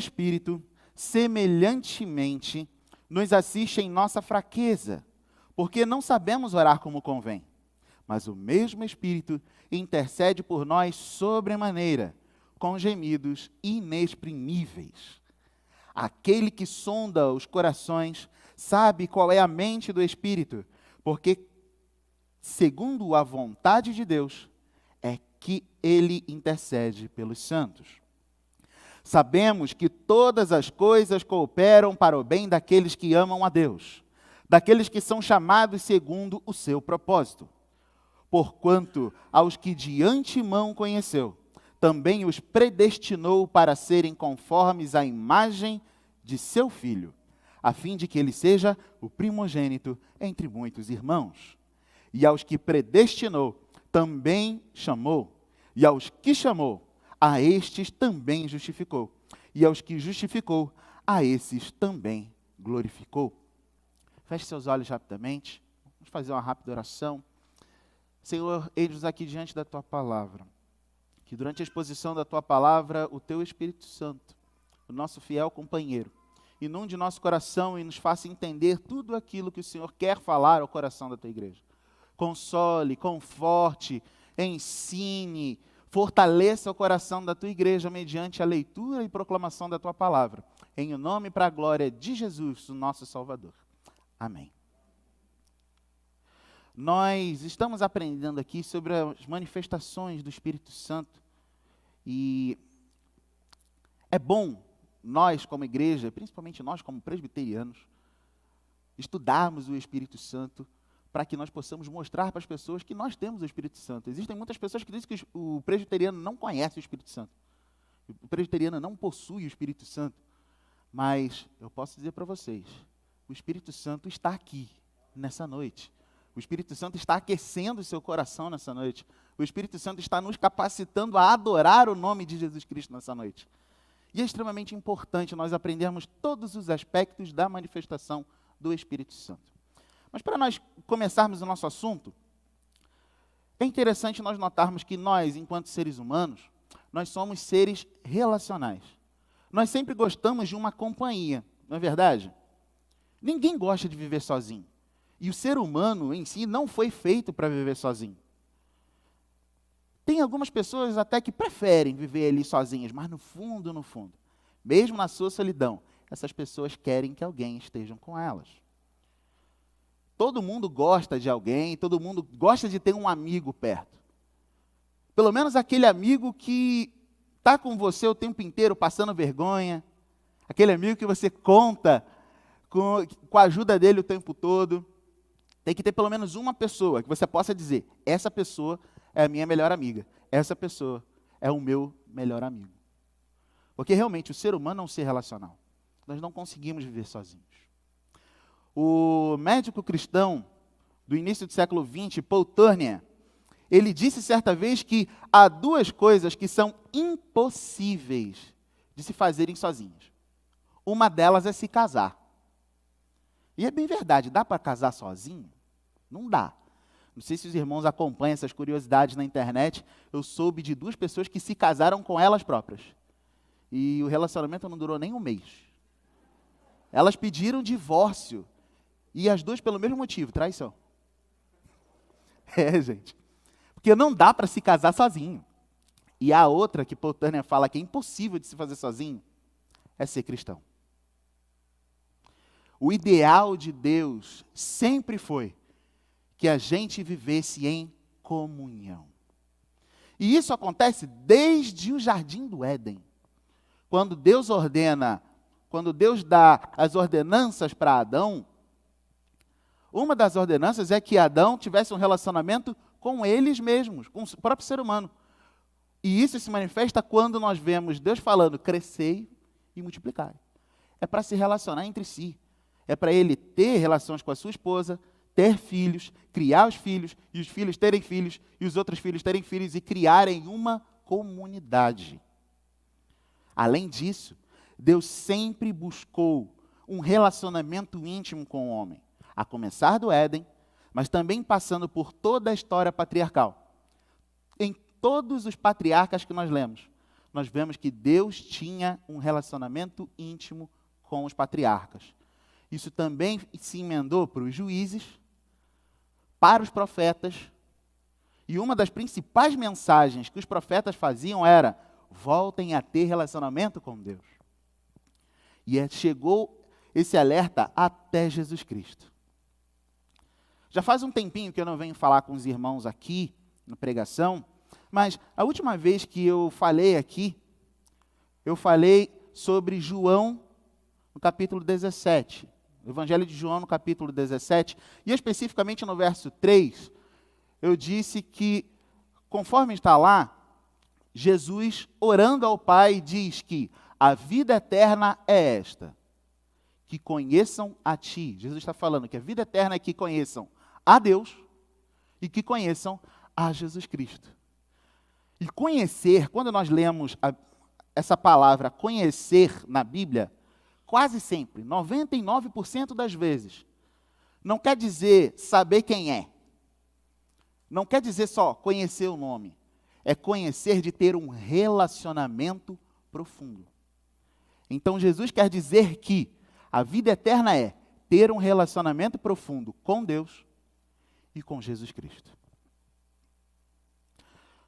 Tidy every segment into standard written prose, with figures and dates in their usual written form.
Espírito, semelhantemente, nos assiste em nossa fraqueza, porque não sabemos orar como convém. Mas o mesmo Espírito intercede por nós sobremaneira, com gemidos inexprimíveis. Aquele que sonda os corações sabe qual é a mente do Espírito, porque, segundo a vontade de Deus, é que ele intercede pelos santos. Sabemos que todas as coisas cooperam para o bem daqueles que amam a Deus, daqueles que são chamados segundo o seu propósito. Porquanto aos que de antemão conheceu, também os predestinou para serem conformes à imagem de seu Filho, a fim de que ele seja o primogênito entre muitos irmãos. E aos que predestinou, também chamou. E aos que chamou, a estes também justificou. E aos que justificou, a esses também glorificou. Feche seus olhos rapidamente. Vamos fazer uma rápida oração. Senhor, eis-nos aqui diante da Tua palavra. Que durante a exposição da Tua palavra, o Teu Espírito Santo, o nosso fiel companheiro, inunde nosso coração e nos faça entender tudo aquilo que o Senhor quer falar ao coração da Tua igreja. Console, conforte, ensine, fortaleça o coração da Tua igreja mediante a leitura e proclamação da Tua palavra. Em o nome e para a glória de Jesus, o nosso Salvador. Amém. Nós estamos aprendendo aqui sobre as manifestações do Espírito Santo e é bom nós como igreja, principalmente nós como presbiterianos, estudarmos o Espírito Santo para que nós possamos mostrar para as pessoas que nós temos o Espírito Santo. Existem muitas pessoas que dizem que o presbiteriano não conhece o Espírito Santo. O presbiteriano não possui o Espírito Santo. Mas eu posso dizer para vocês, o Espírito Santo está aqui, nessa noite. O Espírito Santo está aquecendo o seu coração nessa noite. O Espírito Santo está nos capacitando a adorar o nome de Jesus Cristo nessa noite. E é extremamente importante nós aprendermos todos os aspectos da manifestação do Espírito Santo. Mas para nós começarmos o nosso assunto, é interessante nós notarmos que nós, enquanto seres humanos, nós somos seres relacionais. Nós sempre gostamos de uma companhia, não é verdade? Ninguém gosta de viver sozinho. E o ser humano em si não foi feito para viver sozinho. Tem algumas pessoas até que preferem viver ali sozinhas, mas no fundo, mesmo na sua solidão, essas pessoas querem que alguém esteja com elas. Todo mundo gosta de alguém, todo mundo gosta de ter um amigo perto. Pelo menos aquele amigo que está com você o tempo inteiro passando vergonha, aquele amigo que você conta com a ajuda dele o tempo todo. Tem que ter pelo menos uma pessoa que você possa dizer, essa pessoa é a minha melhor amiga, essa pessoa é o meu melhor amigo. Porque realmente o ser humano é um ser relacional. Nós não conseguimos viver sozinhos. O médico cristão do início do século XX, Paul Tournier, ele disse certa vez que há duas coisas que são impossíveis de se fazerem sozinhas. Uma delas é se casar. E é bem verdade, dá para casar sozinho? Não dá. Não sei se os irmãos acompanham essas curiosidades na internet, eu soube de duas pessoas que se casaram com elas próprias. E o relacionamento não durou nem um mês. Elas pediram divórcio. E as duas pelo mesmo motivo, traição. É, gente. Porque não dá para se casar sozinho. E a outra que Paul Tournier fala que é impossível de se fazer sozinho, é ser cristão. O ideal de Deus sempre foi que a gente vivesse em comunhão. E isso acontece desde o Jardim do Éden. Quando Deus dá as ordenanças para Adão, uma das ordenanças é que Adão tivesse um relacionamento com eles mesmos, com o próprio ser humano. E isso se manifesta quando nós vemos Deus falando, crescei e multiplicai. É para se relacionar entre si. É para ele ter relações com a sua esposa, ter filhos, criar os filhos, e os filhos terem filhos, e os outros filhos terem filhos, e criarem uma comunidade. Além disso, Deus sempre buscou um relacionamento íntimo com o homem, a começar do Éden, mas também passando por toda a história patriarcal. Em todos os patriarcas que nós lemos, nós vemos que Deus tinha um relacionamento íntimo com os patriarcas. Isso também se emendou para os juízes, para os profetas, e uma das principais mensagens que os profetas faziam era: voltem a ter relacionamento com Deus. E chegou esse alerta até Jesus Cristo. Já faz um tempinho que eu não venho falar com os irmãos aqui, na pregação, mas a última vez que eu falei aqui, eu falei sobre João, no capítulo 17. O Evangelho de João, no capítulo 17, e especificamente no verso 3, eu disse que, conforme está lá, Jesus, orando ao Pai, diz que a vida eterna é esta, que conheçam a Ti. Jesus está falando que a vida eterna é que conheçam a Deus e que conheçam a Jesus Cristo. E conhecer, quando nós lemos essa palavra conhecer na Bíblia, quase sempre, 99% das vezes, não quer dizer saber quem é. Não quer dizer só conhecer o nome. É conhecer de ter um relacionamento profundo. Então Jesus quer dizer que a vida eterna é ter um relacionamento profundo com Deus e com Jesus Cristo.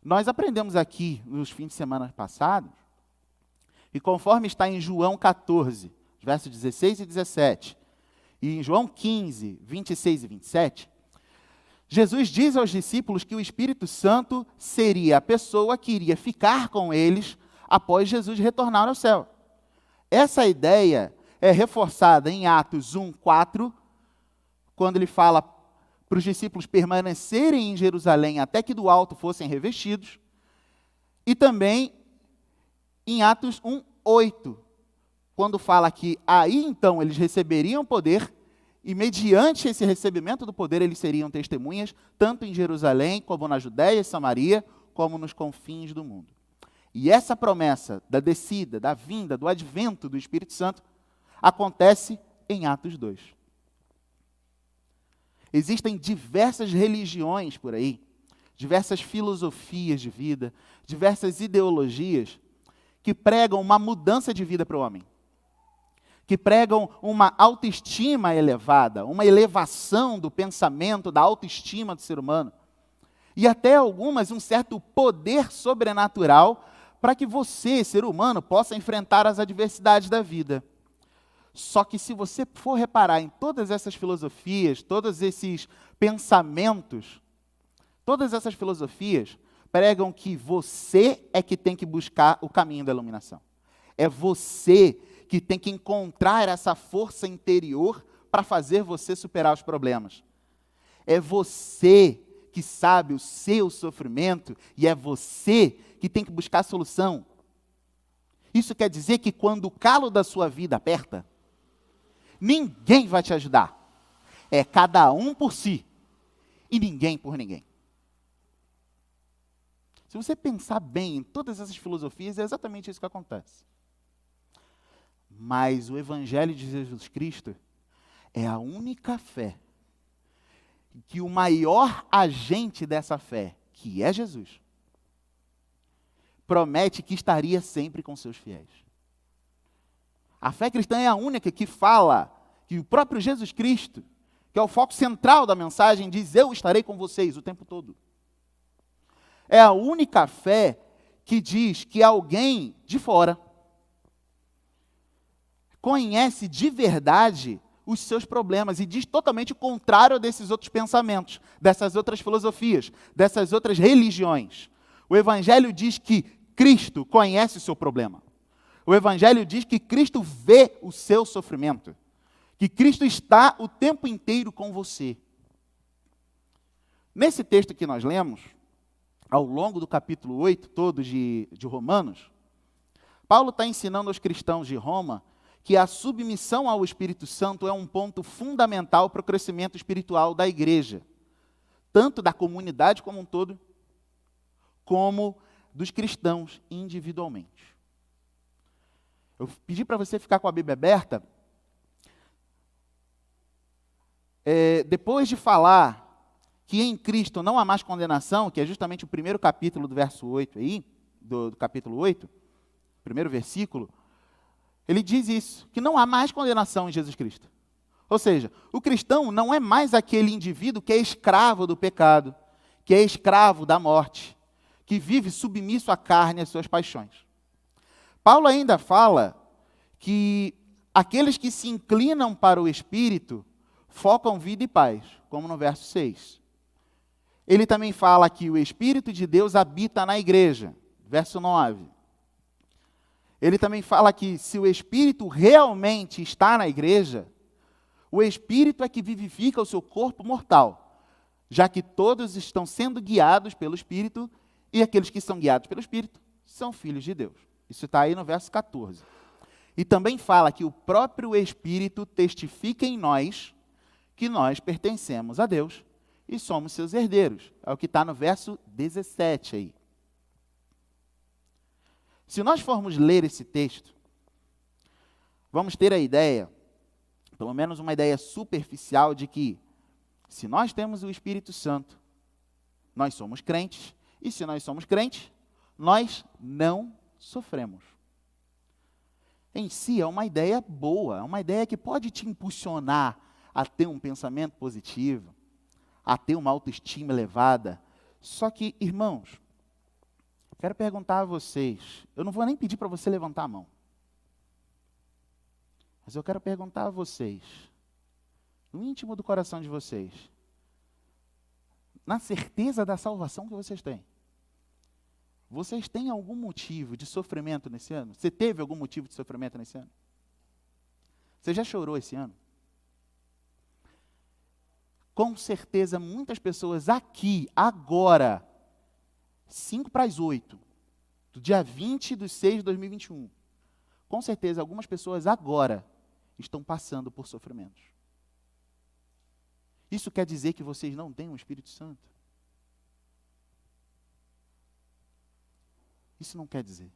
Nós aprendemos aqui nos fins de semana passados, e conforme está em João 14, versos 16 e 17, e em João 15, 26 e 27, Jesus diz aos discípulos que o Espírito Santo seria a pessoa que iria ficar com eles após Jesus retornar ao céu. Essa ideia é reforçada em Atos 1, 4, quando ele fala para os discípulos permanecerem em Jerusalém até que do alto fossem revestidos, e também em Atos 1, 8, quando fala que aí então eles receberiam poder, e mediante esse recebimento do poder eles seriam testemunhas, tanto em Jerusalém, como na Judéia e Samaria, como nos confins do mundo. E essa promessa da descida, da vinda, do advento do Espírito Santo, acontece em Atos 2. Existem diversas religiões por aí, diversas filosofias de vida, diversas ideologias que pregam uma mudança de vida para o homem, que pregam uma autoestima elevada, uma elevação do pensamento, da autoestima do ser humano, e até algumas um certo poder sobrenatural para que você, ser humano, possa enfrentar as adversidades da vida. Só que se você for reparar em todas essas filosofias, todos esses pensamentos, todas essas filosofias pregam que você é que tem que buscar o caminho da iluminação. É você que tem que encontrar essa força interior para fazer você superar os problemas. É você que sabe o seu sofrimento e é você que tem que buscar a solução. Isso quer dizer que quando o calo da sua vida aperta, ninguém vai te ajudar. É cada um por si e ninguém por ninguém. Se você pensar bem em todas essas filosofias, é exatamente isso que acontece. Mas o Evangelho de Jesus Cristo é a única fé que o maior agente dessa fé, que é Jesus, promete que estaria sempre com seus fiéis. A fé cristã é a única que fala que o próprio Jesus Cristo, que é o foco central da mensagem, diz: eu estarei com vocês o tempo todo. É a única fé que diz que alguém de fora conhece de verdade os seus problemas e diz totalmente o contrário desses outros pensamentos, dessas outras filosofias, dessas outras religiões. O Evangelho diz que Cristo conhece o seu problema. O Evangelho diz que Cristo vê o seu sofrimento, que Cristo está o tempo inteiro com você. Nesse texto que nós lemos, ao longo do capítulo 8 todo de Romanos, Paulo está ensinando aos cristãos de Roma que a submissão ao Espírito Santo é um ponto fundamental para o crescimento espiritual da igreja, tanto da comunidade como um todo, como dos cristãos individualmente. Eu pedi para você ficar com a Bíblia aberta. Depois de falar que em Cristo não há mais condenação, que é justamente o primeiro capítulo do verso 8 aí, do capítulo 8, primeiro versículo, ele diz isso, que não há mais condenação em Jesus Cristo. Ou seja, o cristão não é mais aquele indivíduo que é escravo do pecado, que é escravo da morte, que vive submisso à carne e às suas paixões. Paulo ainda fala que aqueles que se inclinam para o Espírito focam vida e paz, como no verso 6. Ele também fala que o Espírito de Deus habita na igreja, verso 9. Ele também fala que se o Espírito realmente está na igreja, o Espírito é que vivifica o seu corpo mortal, já que todos estão sendo guiados pelo Espírito, e aqueles que são guiados pelo Espírito são filhos de Deus. Isso está aí no verso 14. E também fala que o próprio Espírito testifica em nós que nós pertencemos a Deus e somos seus herdeiros. É o que está no verso 17 aí. Se nós formos ler esse texto, vamos ter a ideia, pelo menos uma ideia superficial, de que se nós temos o Espírito Santo, nós somos crentes, e se nós somos crentes, nós não sofremos. Em si é uma ideia boa, é uma ideia que pode te impulsionar a ter um pensamento positivo, a ter uma autoestima elevada. Só que, irmãos, quero perguntar a vocês, eu não vou nem pedir para você levantar a mão, mas eu quero perguntar a vocês, no íntimo do coração de vocês, na certeza da salvação que vocês têm algum motivo de sofrimento nesse ano? Você teve algum motivo de sofrimento nesse ano? Você já chorou esse ano? Com certeza, muitas pessoas aqui, agora, 7:55, do dia 20/6/2021, com certeza, algumas pessoas agora estão passando por sofrimentos. Isso quer dizer que vocês não têm o Espírito Santo? Isso não quer dizer.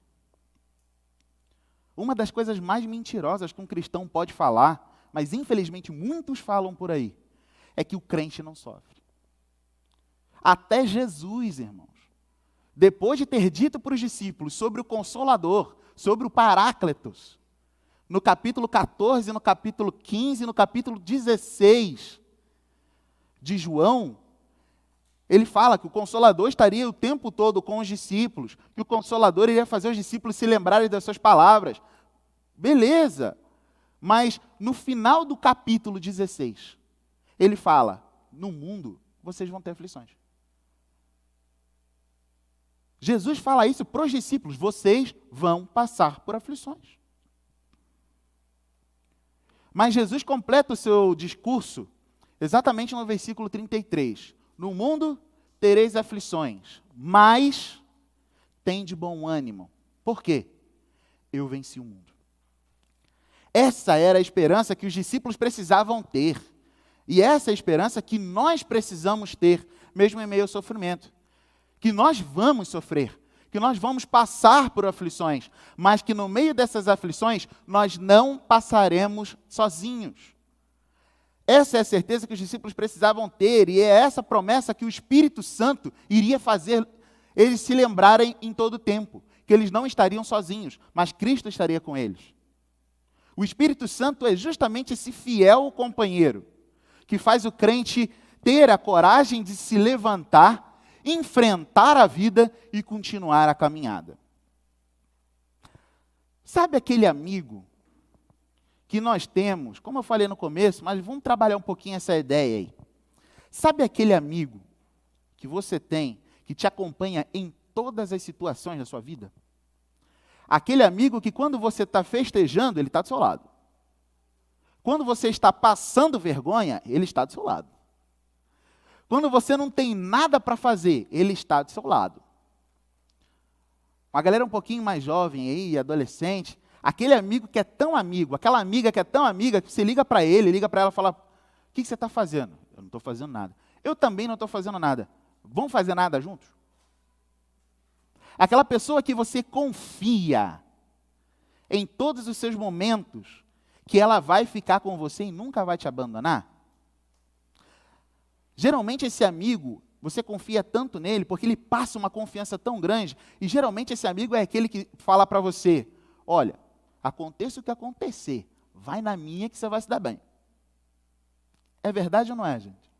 Uma das coisas mais mentirosas que um cristão pode falar, mas infelizmente muitos falam por aí, é que o crente não sofre. Até Jesus, irmãos, depois de ter dito para os discípulos sobre o Consolador, sobre o Paráclitos, no capítulo 14, no capítulo 15, no capítulo 16 de João, ele fala que o Consolador estaria o tempo todo com os discípulos, que o Consolador iria fazer os discípulos se lembrarem das suas palavras. Beleza, mas no final do capítulo 16, ele fala, no mundo vocês vão ter aflições. Jesus fala isso para os discípulos, vocês vão passar por aflições. Mas Jesus completa o seu discurso exatamente no versículo 33. No mundo tereis aflições, mas tende bom ânimo. Por quê? Eu venci o mundo. Essa era a esperança que os discípulos precisavam ter. E essa é a esperança que nós precisamos ter, mesmo em meio ao sofrimento. Que nós vamos sofrer, que nós vamos passar por aflições, mas que no meio dessas aflições, nós não passaremos sozinhos. Essa é a certeza que os discípulos precisavam ter, e é essa promessa que o Espírito Santo iria fazer eles se lembrarem em todo o tempo, que eles não estariam sozinhos, mas Cristo estaria com eles. O Espírito Santo é justamente esse fiel companheiro, que faz o crente ter a coragem de se levantar, enfrentar a vida e continuar a caminhada. Sabe aquele amigo que nós temos, como eu falei no começo, mas vamos trabalhar um pouquinho essa ideia aí. Sabe aquele amigo que você tem, que te acompanha em todas as situações da sua vida? Aquele amigo que quando você está festejando, ele está do seu lado. Quando você está passando vergonha, ele está do seu lado. Quando você não tem nada para fazer, ele está do seu lado. Uma galera um pouquinho mais jovem aí, adolescente, aquele amigo que é tão amigo, aquela amiga que é tão amiga, que você liga para ele, liga para ela e fala, o que você está fazendo? Eu não estou fazendo nada. Eu também não estou fazendo nada. Vamos fazer nada juntos? Aquela pessoa que você confia em todos os seus momentos, que ela vai ficar com você e nunca vai te abandonar? Geralmente esse amigo, você confia tanto nele, porque ele passa uma confiança tão grande, e geralmente esse amigo é aquele que fala para você, olha, aconteça o que acontecer, vai na minha que você vai se dar bem. É verdade ou não é, gente?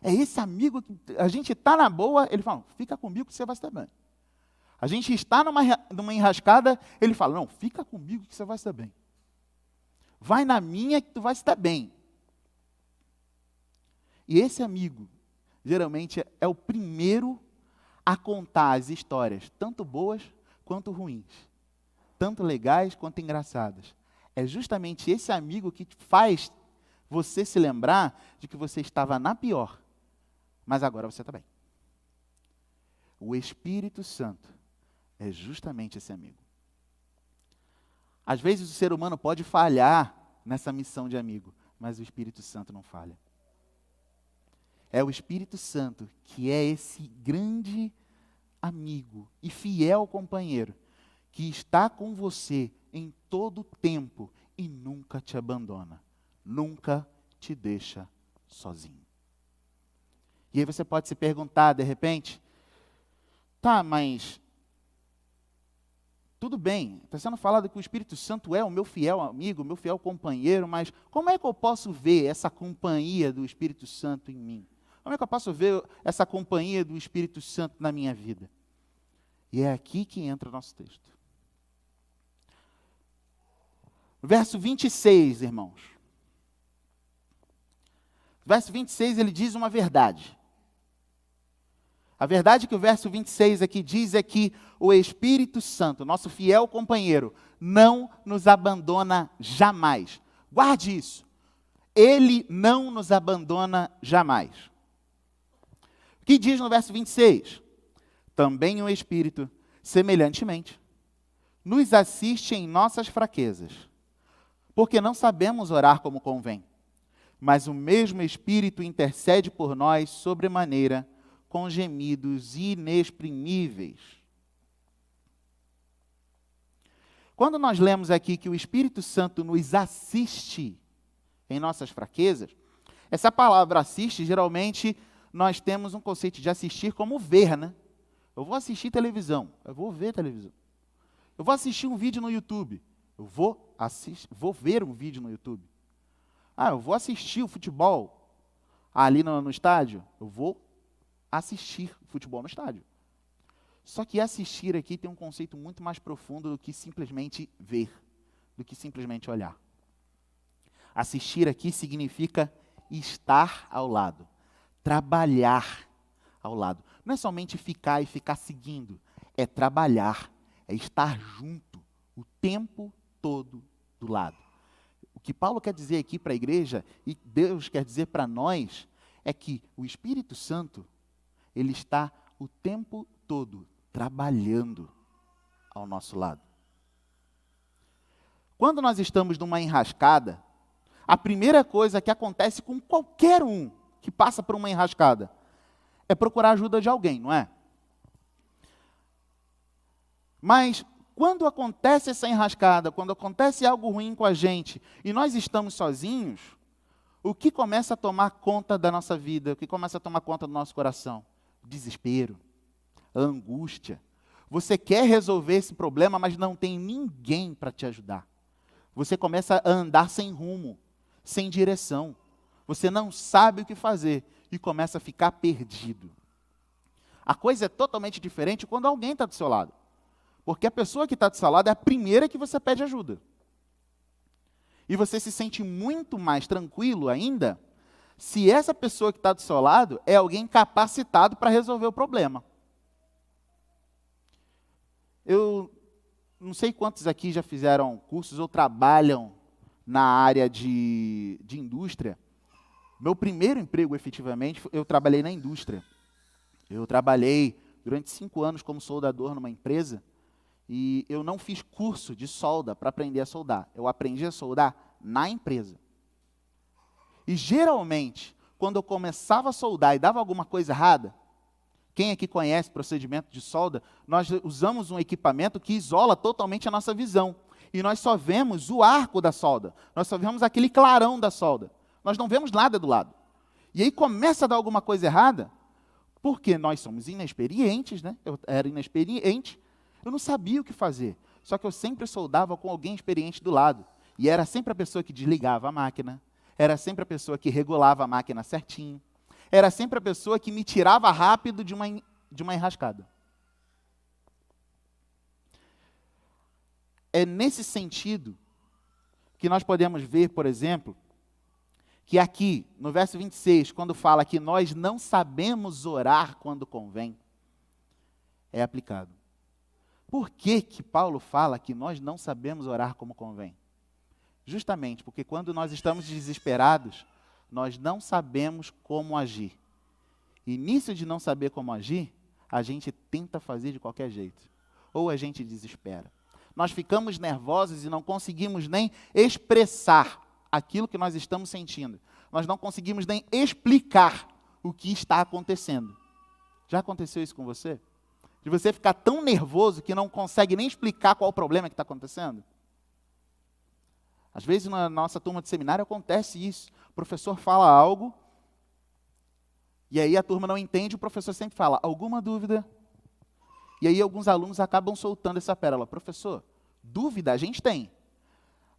É esse amigo que a gente está na boa, ele fala, fica comigo que você vai se dar bem. A gente está numa enrascada, ele fala, não, fica comigo que você vai se dar bem. Vai na minha que tu vai se dar bem. E esse amigo, geralmente, é o primeiro a contar as histórias, tanto boas quanto ruins, tanto legais quanto engraçadas. É justamente esse amigo que faz você se lembrar de que você estava na pior, mas agora você está bem. O Espírito Santo é justamente esse amigo. Às vezes o ser humano pode falhar nessa missão de amigo, mas o Espírito Santo não falha. É o Espírito Santo que é esse grande amigo e fiel companheiro que está com você em todo o tempo e nunca te abandona, nunca te deixa sozinho. E aí você pode se perguntar, de repente, tá, mas tudo bem, está sendo falado que o Espírito Santo é o meu fiel amigo, o meu fiel companheiro, mas como é que eu posso ver essa companhia do Espírito Santo em mim? Como é que eu posso ver essa companhia do Espírito Santo na minha vida? E é aqui que entra o nosso texto. Verso 26, irmãos. Verso 26, ele diz uma verdade. A verdade que o verso 26 aqui diz é que o Espírito Santo, nosso fiel companheiro, não nos abandona jamais. Guarde isso. Ele não nos abandona jamais. O que diz no verso 26? Também o Espírito, semelhantemente, nos assiste em nossas fraquezas, porque não sabemos orar como convém, mas o mesmo Espírito intercede por nós sobremaneira, com gemidos inexprimíveis. Quando nós lemos aqui que o Espírito Santo nos assiste em nossas fraquezas, essa palavra assiste, geralmente, nós temos um conceito de assistir como ver, né? Eu vou assistir televisão, eu vou ver televisão. Eu vou assistir um vídeo no YouTube, eu vou ver um vídeo no YouTube. Ah, eu vou assistir o futebol ali no estádio, eu vou assistir futebol no estádio. Só que assistir aqui tem um conceito muito mais profundo do que simplesmente ver, do que simplesmente olhar. Assistir aqui significa estar ao lado, trabalhar ao lado. Não é somente ficar e ficar seguindo, é trabalhar, é estar junto o tempo todo do lado. O que Paulo quer dizer aqui para a igreja, e Deus quer dizer para nós, é que o Espírito Santo, ele está o tempo todo trabalhando ao nosso lado. Quando nós estamos numa enrascada, a primeira coisa que acontece com qualquer um que passa por uma enrascada é procurar ajuda de alguém, não é? Mas quando acontece essa enrascada, quando acontece algo ruim com a gente e nós estamos sozinhos, o que começa a tomar conta da nossa vida, o que começa a tomar conta do nosso coração? O desespero, a angústia. Você quer resolver esse problema, mas não tem ninguém para te ajudar. Você começa a andar sem rumo, sem direção. Você não sabe o que fazer e começa a ficar perdido. A coisa é totalmente diferente quando alguém está do seu lado. Porque a pessoa que está do seu lado é a primeira que você pede ajuda. E você se sente muito mais tranquilo ainda se essa pessoa que está do seu lado é alguém capacitado para resolver o problema. Eu não sei quantos aqui já fizeram cursos ou trabalham na área de indústria. Meu primeiro emprego, efetivamente, eu trabalhei na indústria. Eu trabalhei durante 5 anos como soldador numa empresa e eu não fiz curso de solda para aprender a soldar. Eu aprendi a soldar na empresa. E geralmente, quando eu começava a soldar e dava alguma coisa errada, quem aqui conhece o procedimento de solda, nós usamos um equipamento que isola totalmente a nossa visão. E nós só vemos o arco da solda. Nós só vemos aquele clarão da solda. Nós não vemos nada do lado. E aí começa a dar alguma coisa errada, porque nós somos inexperientes, né? Eu era inexperiente, eu não sabia o que fazer. só que eu sempre soldava com alguém experiente do lado. E era sempre a pessoa que desligava a máquina, era sempre a pessoa que regulava a máquina certinho, era sempre a pessoa que me tirava rápido de uma enrascada. É nesse sentido que nós podemos ver, por exemplo, que aqui, no verso 26, quando fala que nós não sabemos orar quando convém, é aplicado. Por que que Paulo fala que nós não sabemos orar como convém? Justamente porque quando nós estamos desesperados, nós não sabemos como agir. E nisso de não saber como agir, a gente tenta fazer de qualquer jeito. Ou a gente desespera. Nós ficamos nervosos e não conseguimos nem expressar aquilo que nós estamos sentindo. Nós não conseguimos nem explicar o que está acontecendo. Já aconteceu isso com você? De você ficar tão nervoso que não consegue nem explicar qual o problema que está acontecendo? Às vezes na nossa turma de seminário acontece isso. O professor fala algo, e aí a turma não entende, o professor sempre fala, alguma dúvida? E aí alguns alunos acabam soltando essa pérola. Professor, dúvida a gente tem.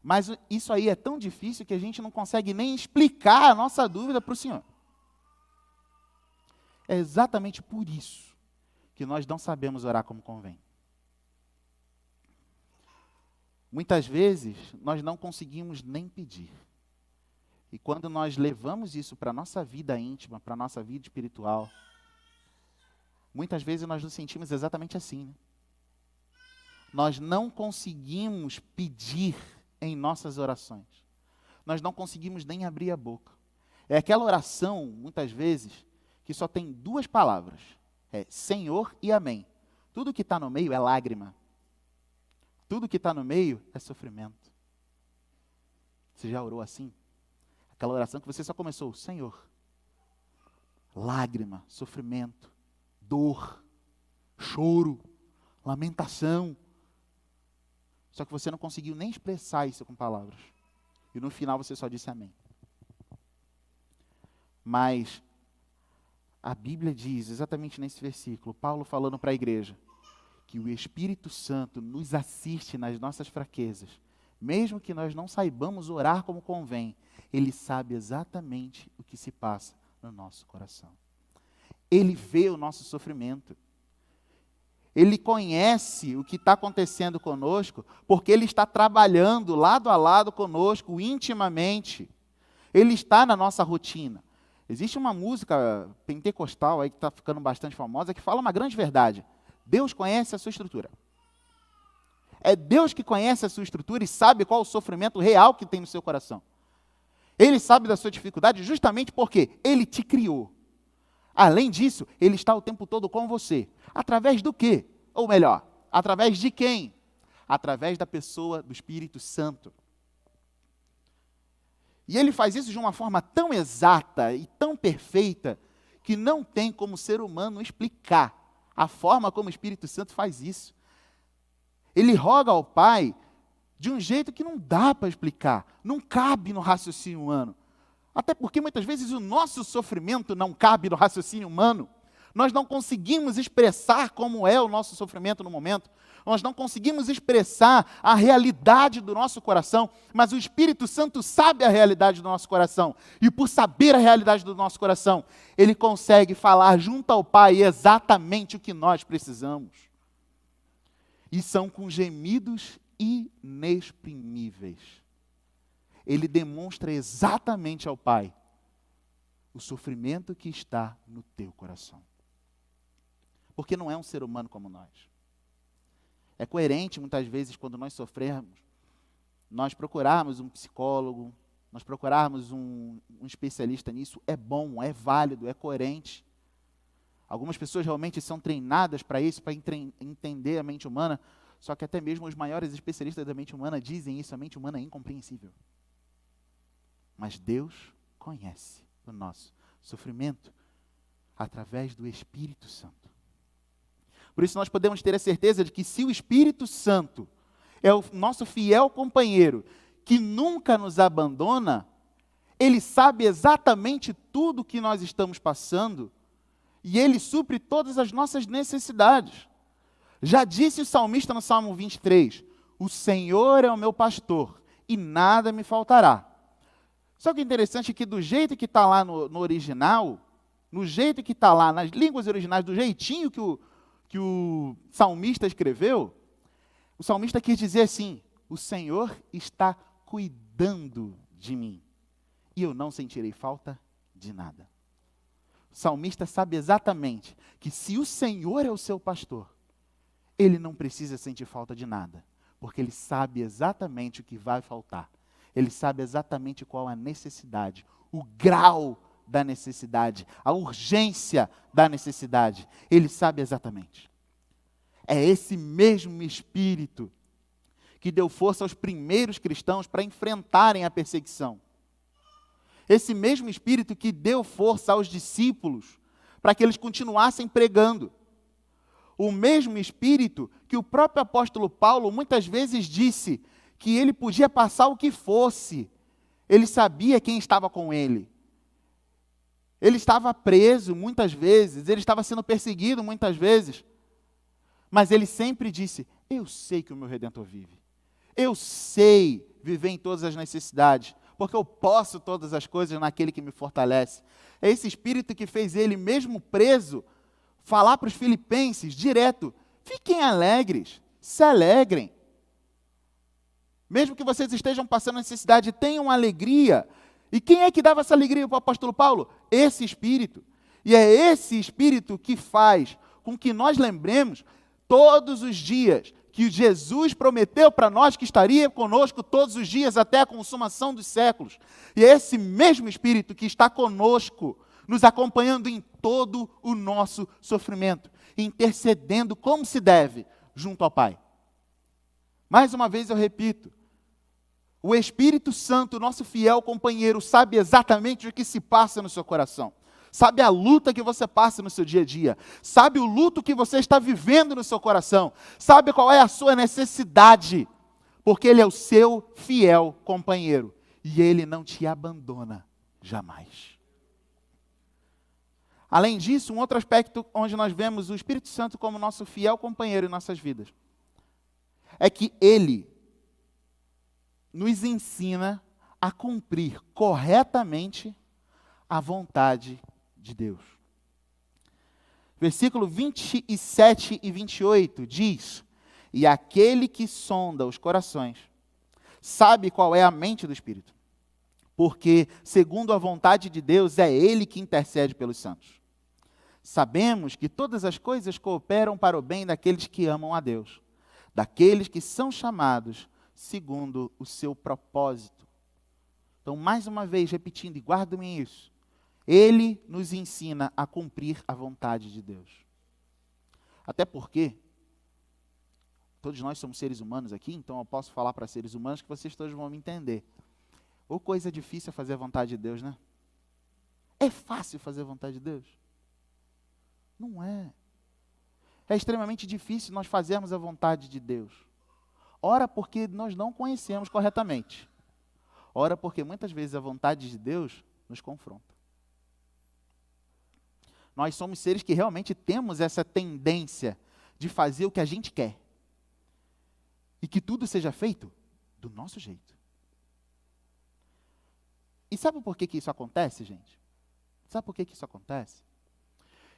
Mas isso aí é tão difícil que a gente não consegue nem explicar a nossa dúvida para o senhor. É exatamente por isso que nós não sabemos orar como convém. Muitas vezes, nós não conseguimos nem pedir. E quando nós levamos isso para a nossa vida íntima, para a nossa vida espiritual, muitas vezes nós nos sentimos exatamente assim. Né? Nós não conseguimos pedir em nossas orações. Nós não conseguimos nem abrir a boca. É aquela oração, muitas vezes, que só tem duas palavras. É Senhor e Amém. Tudo que está no meio é lágrima. Tudo que está no meio é sofrimento. Você já orou assim? Aquela oração que você só começou, Senhor. Lágrima, sofrimento, dor, choro, lamentação. Só que você não conseguiu nem expressar isso com palavras. E no final você só disse amém. Mas a Bíblia diz, exatamente nesse versículo, Paulo falando para a igreja, que o Espírito Santo nos assiste nas nossas fraquezas. Mesmo que nós não saibamos orar como convém, Ele sabe exatamente o que se passa no nosso coração. Ele vê o nosso sofrimento. Ele conhece o que está acontecendo conosco, porque Ele está trabalhando lado a lado conosco, intimamente. Ele está na nossa rotina. Existe uma música pentecostal aí que está ficando bastante famosa, que fala uma grande verdade. Deus conhece a sua estrutura. É Deus que conhece a sua estrutura e sabe qual o sofrimento real que tem no seu coração. Ele sabe da sua dificuldade justamente porque Ele te criou. Além disso, Ele está o tempo todo com você. Através do quê? Ou melhor, através de quem? Através da pessoa do Espírito Santo. E Ele faz isso de uma forma tão exata e tão perfeita que não tem como ser humano explicar a forma como o Espírito Santo faz isso. Ele roga ao Pai de um jeito que não dá para explicar, não cabe no raciocínio humano. Até porque muitas vezes o nosso sofrimento não cabe no raciocínio humano. Nós não conseguimos expressar como é o nosso sofrimento no momento. Nós não conseguimos expressar a realidade do nosso coração, mas o Espírito Santo sabe a realidade do nosso coração. E por saber a realidade do nosso coração, Ele consegue falar junto ao Pai exatamente o que nós precisamos. E são com gemidos inexprimíveis. Ele demonstra exatamente ao Pai o sofrimento que está no teu coração. Porque não é um ser humano como nós. É coerente, muitas vezes, quando nós sofrermos, nós procurarmos um psicólogo, nós procurarmos um especialista nisso. É bom, é válido, é coerente. Algumas pessoas realmente são treinadas para isso, para entender a mente humana, só que até mesmo os maiores especialistas da mente humana dizem isso, a mente humana é incompreensível. Mas Deus conhece o nosso sofrimento através do Espírito Santo. Por isso nós podemos ter a certeza de que se o Espírito Santo é o nosso fiel companheiro, que nunca nos abandona, Ele sabe exatamente tudo o que nós estamos passando e Ele supre todas as nossas necessidades. Já disse o salmista no Salmo 23, O Senhor é o meu pastor, e nada me faltará. Só que o interessante é que do jeito que está lá no original, no jeito que está lá nas línguas originais, do jeitinho que o salmista escreveu, o salmista quis dizer assim: o Senhor está cuidando de mim, e eu não sentirei falta de nada. O salmista sabe exatamente que se o Senhor é o seu pastor, ele não precisa sentir falta de nada, porque ele sabe exatamente o que vai faltar. Ele sabe exatamente qual a necessidade, o grau da necessidade, a urgência da necessidade. Ele sabe exatamente. É esse mesmo Espírito que deu força aos primeiros cristãos para enfrentarem a perseguição. Esse mesmo Espírito que deu força aos discípulos para que eles continuassem pregando. O mesmo Espírito que o próprio apóstolo Paulo muitas vezes disse que ele podia passar o que fosse. Ele sabia quem estava com ele. Ele estava preso muitas vezes, ele estava sendo perseguido muitas vezes. Mas ele sempre disse: eu sei que o meu Redentor vive. Eu sei viver em todas as necessidades, porque eu posso todas as coisas naquele que me fortalece. É esse Espírito que fez ele, mesmo preso, falar para os filipenses direto: fiquem alegres, se alegrem. Mesmo que vocês estejam passando necessidade, tenham alegria. E quem é que dava essa alegria para o apóstolo Paulo? Esse Espírito. E é esse Espírito que faz com que nós lembremos todos os dias que Jesus prometeu para nós que estaria conosco todos os dias até a consumação dos séculos. E é esse mesmo Espírito que está conosco, nos acompanhando em todo o nosso sofrimento, intercedendo como se deve junto ao Pai. Mais uma vez eu repito, o Espírito Santo, nosso fiel companheiro, sabe exatamente o que se passa no seu coração. Sabe a luta que você passa no seu dia a dia. Sabe o luto que você está vivendo no seu coração. Sabe qual é a sua necessidade. Porque Ele é o seu fiel companheiro. E Ele não te abandona jamais. Além disso, um outro aspecto onde nós vemos o Espírito Santo como nosso fiel companheiro em nossas vidas, é que Ele nos ensina a cumprir corretamente a vontade de Deus. Versículo 27 e 28 diz: e aquele que sonda os corações sabe qual é a mente do Espírito, porque, segundo a vontade de Deus, é Ele que intercede pelos santos. Sabemos que todas as coisas cooperam para o bem daqueles que amam a Deus, daqueles que são chamados segundo o seu propósito. Então, mais uma vez, repetindo, e guardem isso, Ele nos ensina a cumprir a vontade de Deus. Até porque, todos nós somos seres humanos aqui, então eu posso falar para seres humanos que vocês todos vão me entender. Ou coisa difícil é fazer a vontade de Deus, né? É fácil fazer a vontade de Deus? Não é. É extremamente difícil nós fazermos a vontade de Deus. Ora, porque nós não conhecemos corretamente. Ora, porque muitas vezes a vontade de Deus nos confronta. Nós somos seres que realmente temos essa tendência de fazer o que a gente quer. E que tudo seja feito do nosso jeito. E sabe por que isso acontece, gente? Sabe por que isso acontece?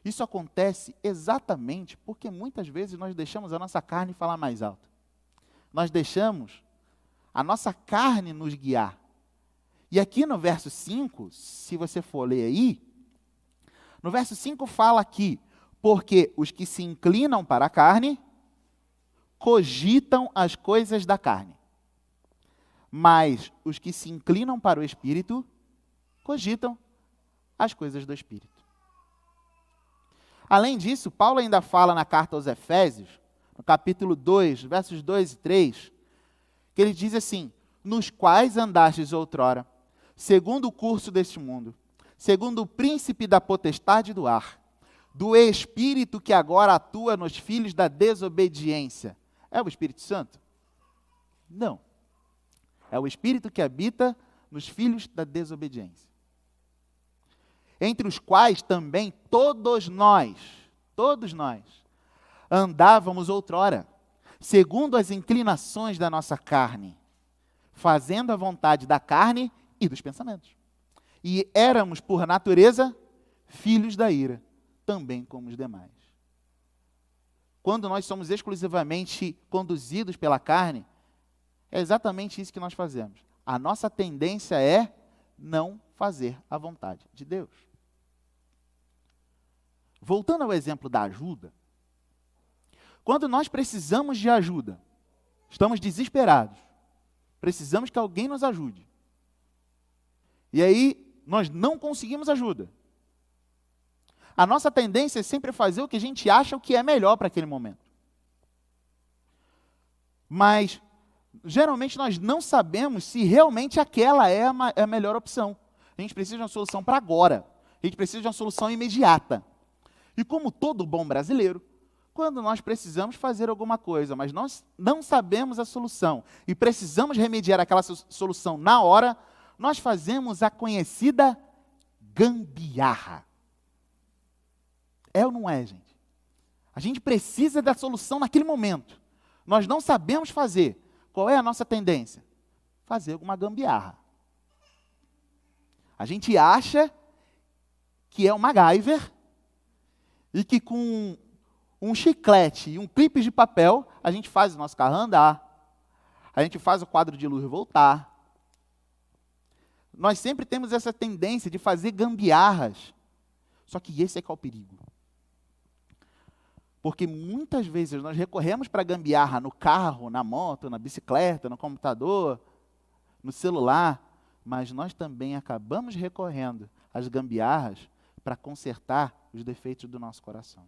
Isso acontece exatamente porque muitas vezes nós deixamos a nossa carne falar mais alto. Nós deixamos a nossa carne nos guiar. E aqui no verso 5, se você for ler aí, no verso 5 fala aqui: porque os que se inclinam para a carne, cogitam as coisas da carne. Mas os que se inclinam para o Espírito, cogitam as coisas do Espírito. Além disso, Paulo ainda fala na carta aos Efésios, no capítulo 2, versos 2 e 3, que ele diz assim: nos quais andastes outrora, segundo o curso deste mundo, segundo o príncipe da potestade do ar, do Espírito que agora atua nos filhos da desobediência. É o Espírito Santo? Não. É o Espírito que habita nos filhos da desobediência. Entre os quais também todos nós, andávamos outrora, segundo as inclinações da nossa carne, fazendo a vontade da carne e dos pensamentos. E éramos, por natureza, filhos da ira, também como os demais. Quando nós somos exclusivamente conduzidos pela carne, é exatamente isso que nós fazemos. A nossa tendência é não fazer a vontade de Deus. Voltando ao exemplo da ajuda, quando nós precisamos de ajuda, estamos desesperados, precisamos que alguém nos ajude, e aí nós não conseguimos ajuda, a nossa tendência é sempre fazer o que a gente acha o que é melhor para aquele momento. Mas, geralmente, nós não sabemos se realmente aquela é a melhor opção. A gente precisa de uma solução para agora. A gente precisa de uma solução imediata. E como todo bom brasileiro, quando nós precisamos fazer alguma coisa, mas nós não sabemos a solução e precisamos remediar aquela solução na hora, nós fazemos a conhecida gambiarra. É ou não é, gente? A gente precisa da solução naquele momento. Nós não sabemos fazer. Qual é a nossa tendência? Fazer alguma gambiarra. A gente acha que é um MacGyver e que com um chiclete e um clipe de papel a gente faz o nosso carro andar, a gente faz o quadro de luz voltar. Nós sempre temos essa tendência de fazer gambiarras. Só que esse é que é o perigo. Porque muitas vezes nós recorremos para gambiarra no carro, na moto, na bicicleta, no computador, no celular, mas nós também acabamos recorrendo às gambiarras para consertar os defeitos do nosso coração.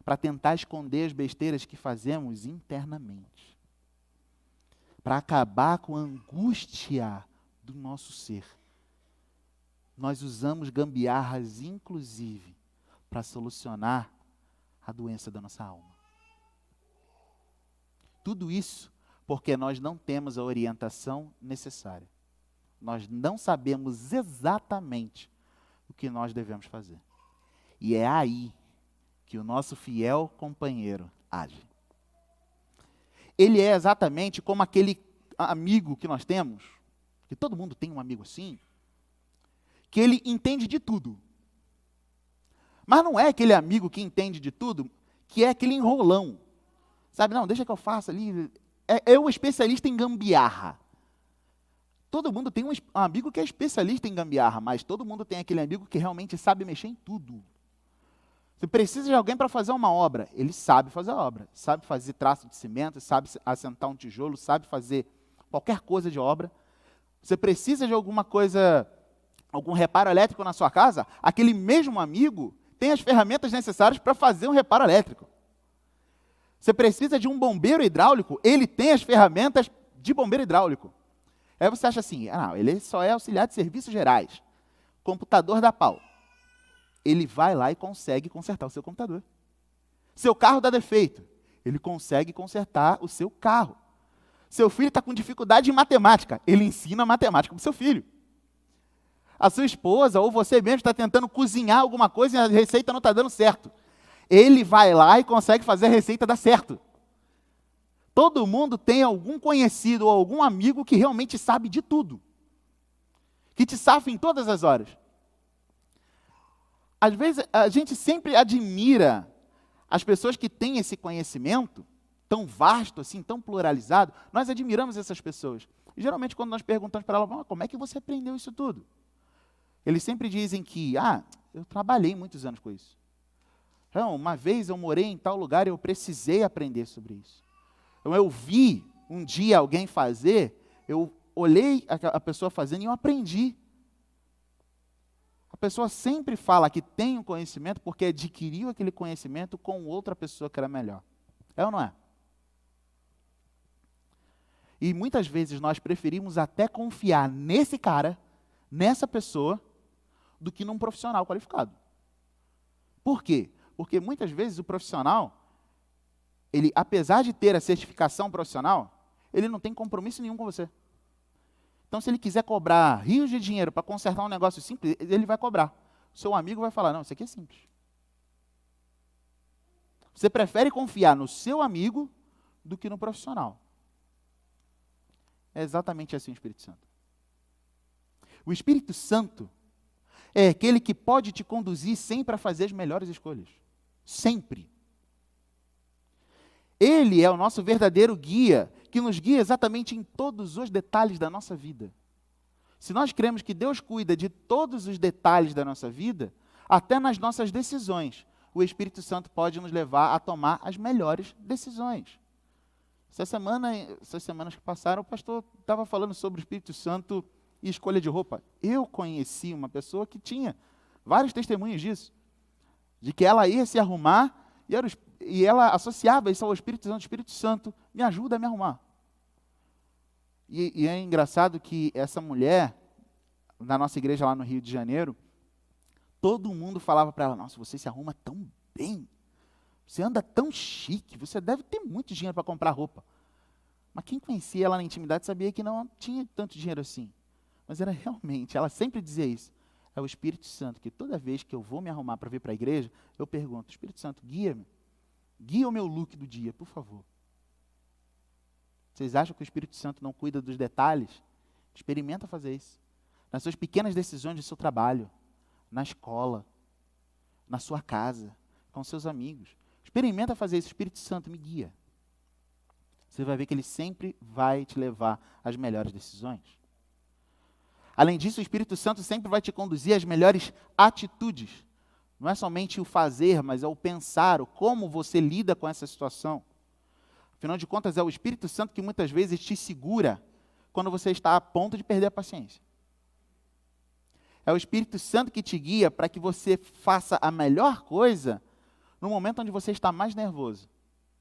Para tentar esconder as besteiras que fazemos internamente. Para acabar com a angústia do nosso ser. Nós usamos gambiarras, inclusive, para solucionar a doença da nossa alma. Tudo isso porque nós não temos a orientação necessária. Nós não sabemos exatamente o que nós devemos fazer. E é aí que o nosso fiel companheiro age. Ele é exatamente como aquele amigo que nós temos, que todo mundo tem um amigo assim, que ele entende de tudo. Mas não é aquele amigo que entende de tudo, que é aquele enrolão. Sabe, não, deixa que eu faça ali. É o especialista em gambiarra. Todo mundo tem um amigo que é especialista em gambiarra, mas todo mundo tem aquele amigo que realmente sabe mexer em tudo. Você precisa de alguém para fazer uma obra, ele sabe fazer a obra. Sabe fazer traço de cimento, sabe assentar um tijolo, sabe fazer qualquer coisa de obra. Você precisa de alguma coisa, algum reparo elétrico na sua casa, aquele mesmo amigo tem as ferramentas necessárias para fazer um reparo elétrico. Você precisa de um bombeiro hidráulico, ele tem as ferramentas de bombeiro hidráulico. Aí você acha assim, ele só é auxiliar de serviços gerais, computador da pau. Ele vai lá e consegue consertar o seu computador. Seu carro dá defeito, ele consegue consertar o seu carro. Seu filho está com dificuldade em matemática, ele ensina matemática para o seu filho. A sua esposa ou você mesmo está tentando cozinhar alguma coisa e a receita não está dando certo. Ele vai lá e consegue fazer a receita dar certo. Todo mundo tem algum conhecido ou algum amigo que realmente sabe de tudo. Que te safa em todas as horas. Às vezes, a gente sempre admira as pessoas que têm esse conhecimento tão vasto, assim, tão pluralizado. Nós admiramos essas pessoas. E, geralmente, quando nós perguntamos para elas, como é que você aprendeu isso tudo? Eles sempre dizem que, eu trabalhei muitos anos com isso. Então, uma vez eu morei em tal lugar e eu precisei aprender sobre isso. Então, eu vi um dia alguém fazer, eu olhei a pessoa fazendo e eu aprendi. A pessoa sempre fala que tem um conhecimento porque adquiriu aquele conhecimento com outra pessoa que era melhor. É ou não é? E muitas vezes nós preferimos até confiar nesse cara, nessa pessoa, do que num profissional qualificado. Por quê? Porque muitas vezes o profissional, ele, apesar de ter a certificação profissional, ele não tem compromisso nenhum com você. Então, se ele quiser cobrar rios de dinheiro para consertar um negócio simples, ele vai cobrar. O seu amigo vai falar, não, isso aqui é simples. Você prefere confiar no seu amigo do que no profissional. É exatamente assim o Espírito Santo. O Espírito Santo é aquele que pode te conduzir sempre a fazer as melhores escolhas. Sempre. Ele é o nosso verdadeiro guia, que nos guia exatamente em todos os detalhes da nossa vida. Se nós cremos que Deus cuida de todos os detalhes da nossa vida, até nas nossas decisões, o Espírito Santo pode nos levar a tomar as melhores decisões. Essas semanas que passaram, o pastor estava falando sobre o Espírito Santo e escolha de roupa. Eu conheci uma pessoa que tinha vários testemunhos disso, de que ela ia se arrumar e ela associava isso ao Espírito Santo. O Espírito Santo me ajuda a me arrumar. E é engraçado que essa mulher, na nossa igreja lá no Rio de Janeiro, todo mundo falava para ela: nossa, você se arruma tão bem, você anda tão chique, você deve ter muito dinheiro para comprar roupa. Mas quem conhecia ela na intimidade sabia que não tinha tanto dinheiro assim. Mas era realmente, ela sempre dizia isso. É o Espírito Santo, que toda vez que eu vou me arrumar para vir para a igreja, eu pergunto: Espírito Santo, guia-me. Guia o meu look do dia, por favor. Vocês acham que o Espírito Santo não cuida dos detalhes? Experimenta fazer isso. Nas suas pequenas decisões do seu trabalho, na escola, na sua casa, com seus amigos. Experimenta fazer isso. O Espírito Santo me guia. Você vai ver que ele sempre vai te levar às melhores decisões. Além disso, o Espírito Santo sempre vai te conduzir às melhores atitudes. Não é somente o fazer, mas é o pensar, o como você lida com essa situação. Afinal de contas, é o Espírito Santo que muitas vezes te segura quando você está a ponto de perder a paciência. É o Espírito Santo que te guia para que você faça a melhor coisa no momento onde você está mais nervoso,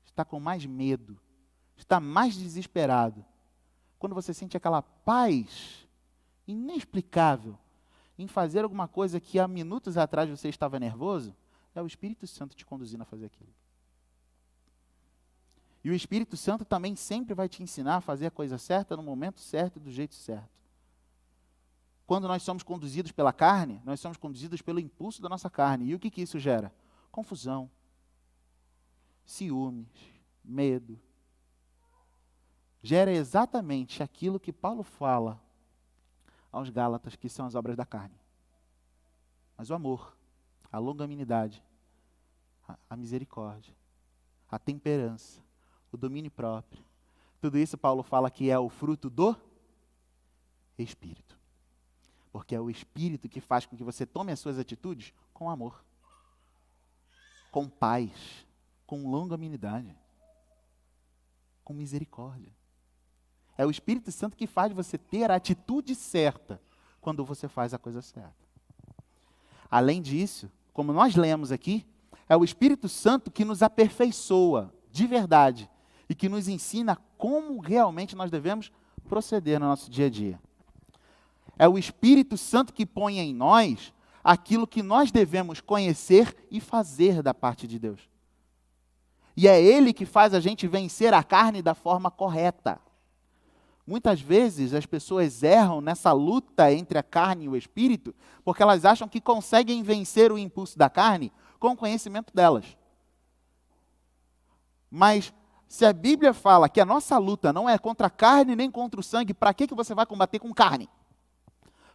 está com mais medo, está mais desesperado. Quando você sente aquela paz inexplicável em fazer alguma coisa que há minutos atrás você estava nervoso, é o Espírito Santo te conduzindo a fazer aquilo. E o Espírito Santo também sempre vai te ensinar a fazer a coisa certa no momento certo e do jeito certo. Quando nós somos conduzidos pela carne, nós somos conduzidos pelo impulso da nossa carne. E o que isso gera? Confusão, ciúmes, medo. Gera exatamente aquilo que Paulo fala aos Gálatas, que são as obras da carne. Mas o amor, a longanimidade, a misericórdia, a temperança, o domínio próprio, tudo isso Paulo fala que é o fruto do Espírito. Porque é o Espírito que faz com que você tome as suas atitudes com amor, com paz, com longanimidade, com misericórdia. É o Espírito Santo que faz você ter a atitude certa quando você faz a coisa certa. Além disso, como nós lemos aqui, é o Espírito Santo que nos aperfeiçoa de verdade e que nos ensina como realmente nós devemos proceder no nosso dia a dia. É o Espírito Santo que põe em nós aquilo que nós devemos conhecer e fazer da parte de Deus. E é Ele que faz a gente vencer a carne da forma correta. Muitas vezes as pessoas erram nessa luta entre a carne e o Espírito, porque elas acham que conseguem vencer o impulso da carne com o conhecimento delas. Mas se a Bíblia fala que a nossa luta não é contra a carne nem contra o sangue, para que você vai combater com carne?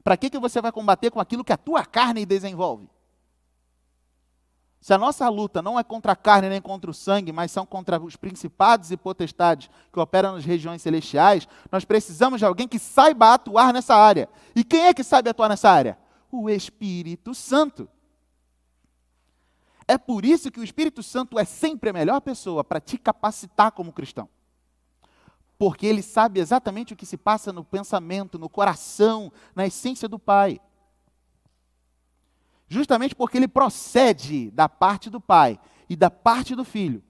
Para que você vai combater com aquilo que a tua carne desenvolve? Se a nossa luta não é contra a carne nem contra o sangue, mas são contra os principados e potestades que operam nas regiões celestiais, nós precisamos de alguém que saiba atuar nessa área. E quem é que sabe atuar nessa área? O Espírito Santo. É por isso que o Espírito Santo é sempre a melhor pessoa para te capacitar como cristão. Porque ele sabe exatamente o que se passa no pensamento, no coração, na essência do Pai. Justamente porque ele procede da parte do Pai e da parte do Filho,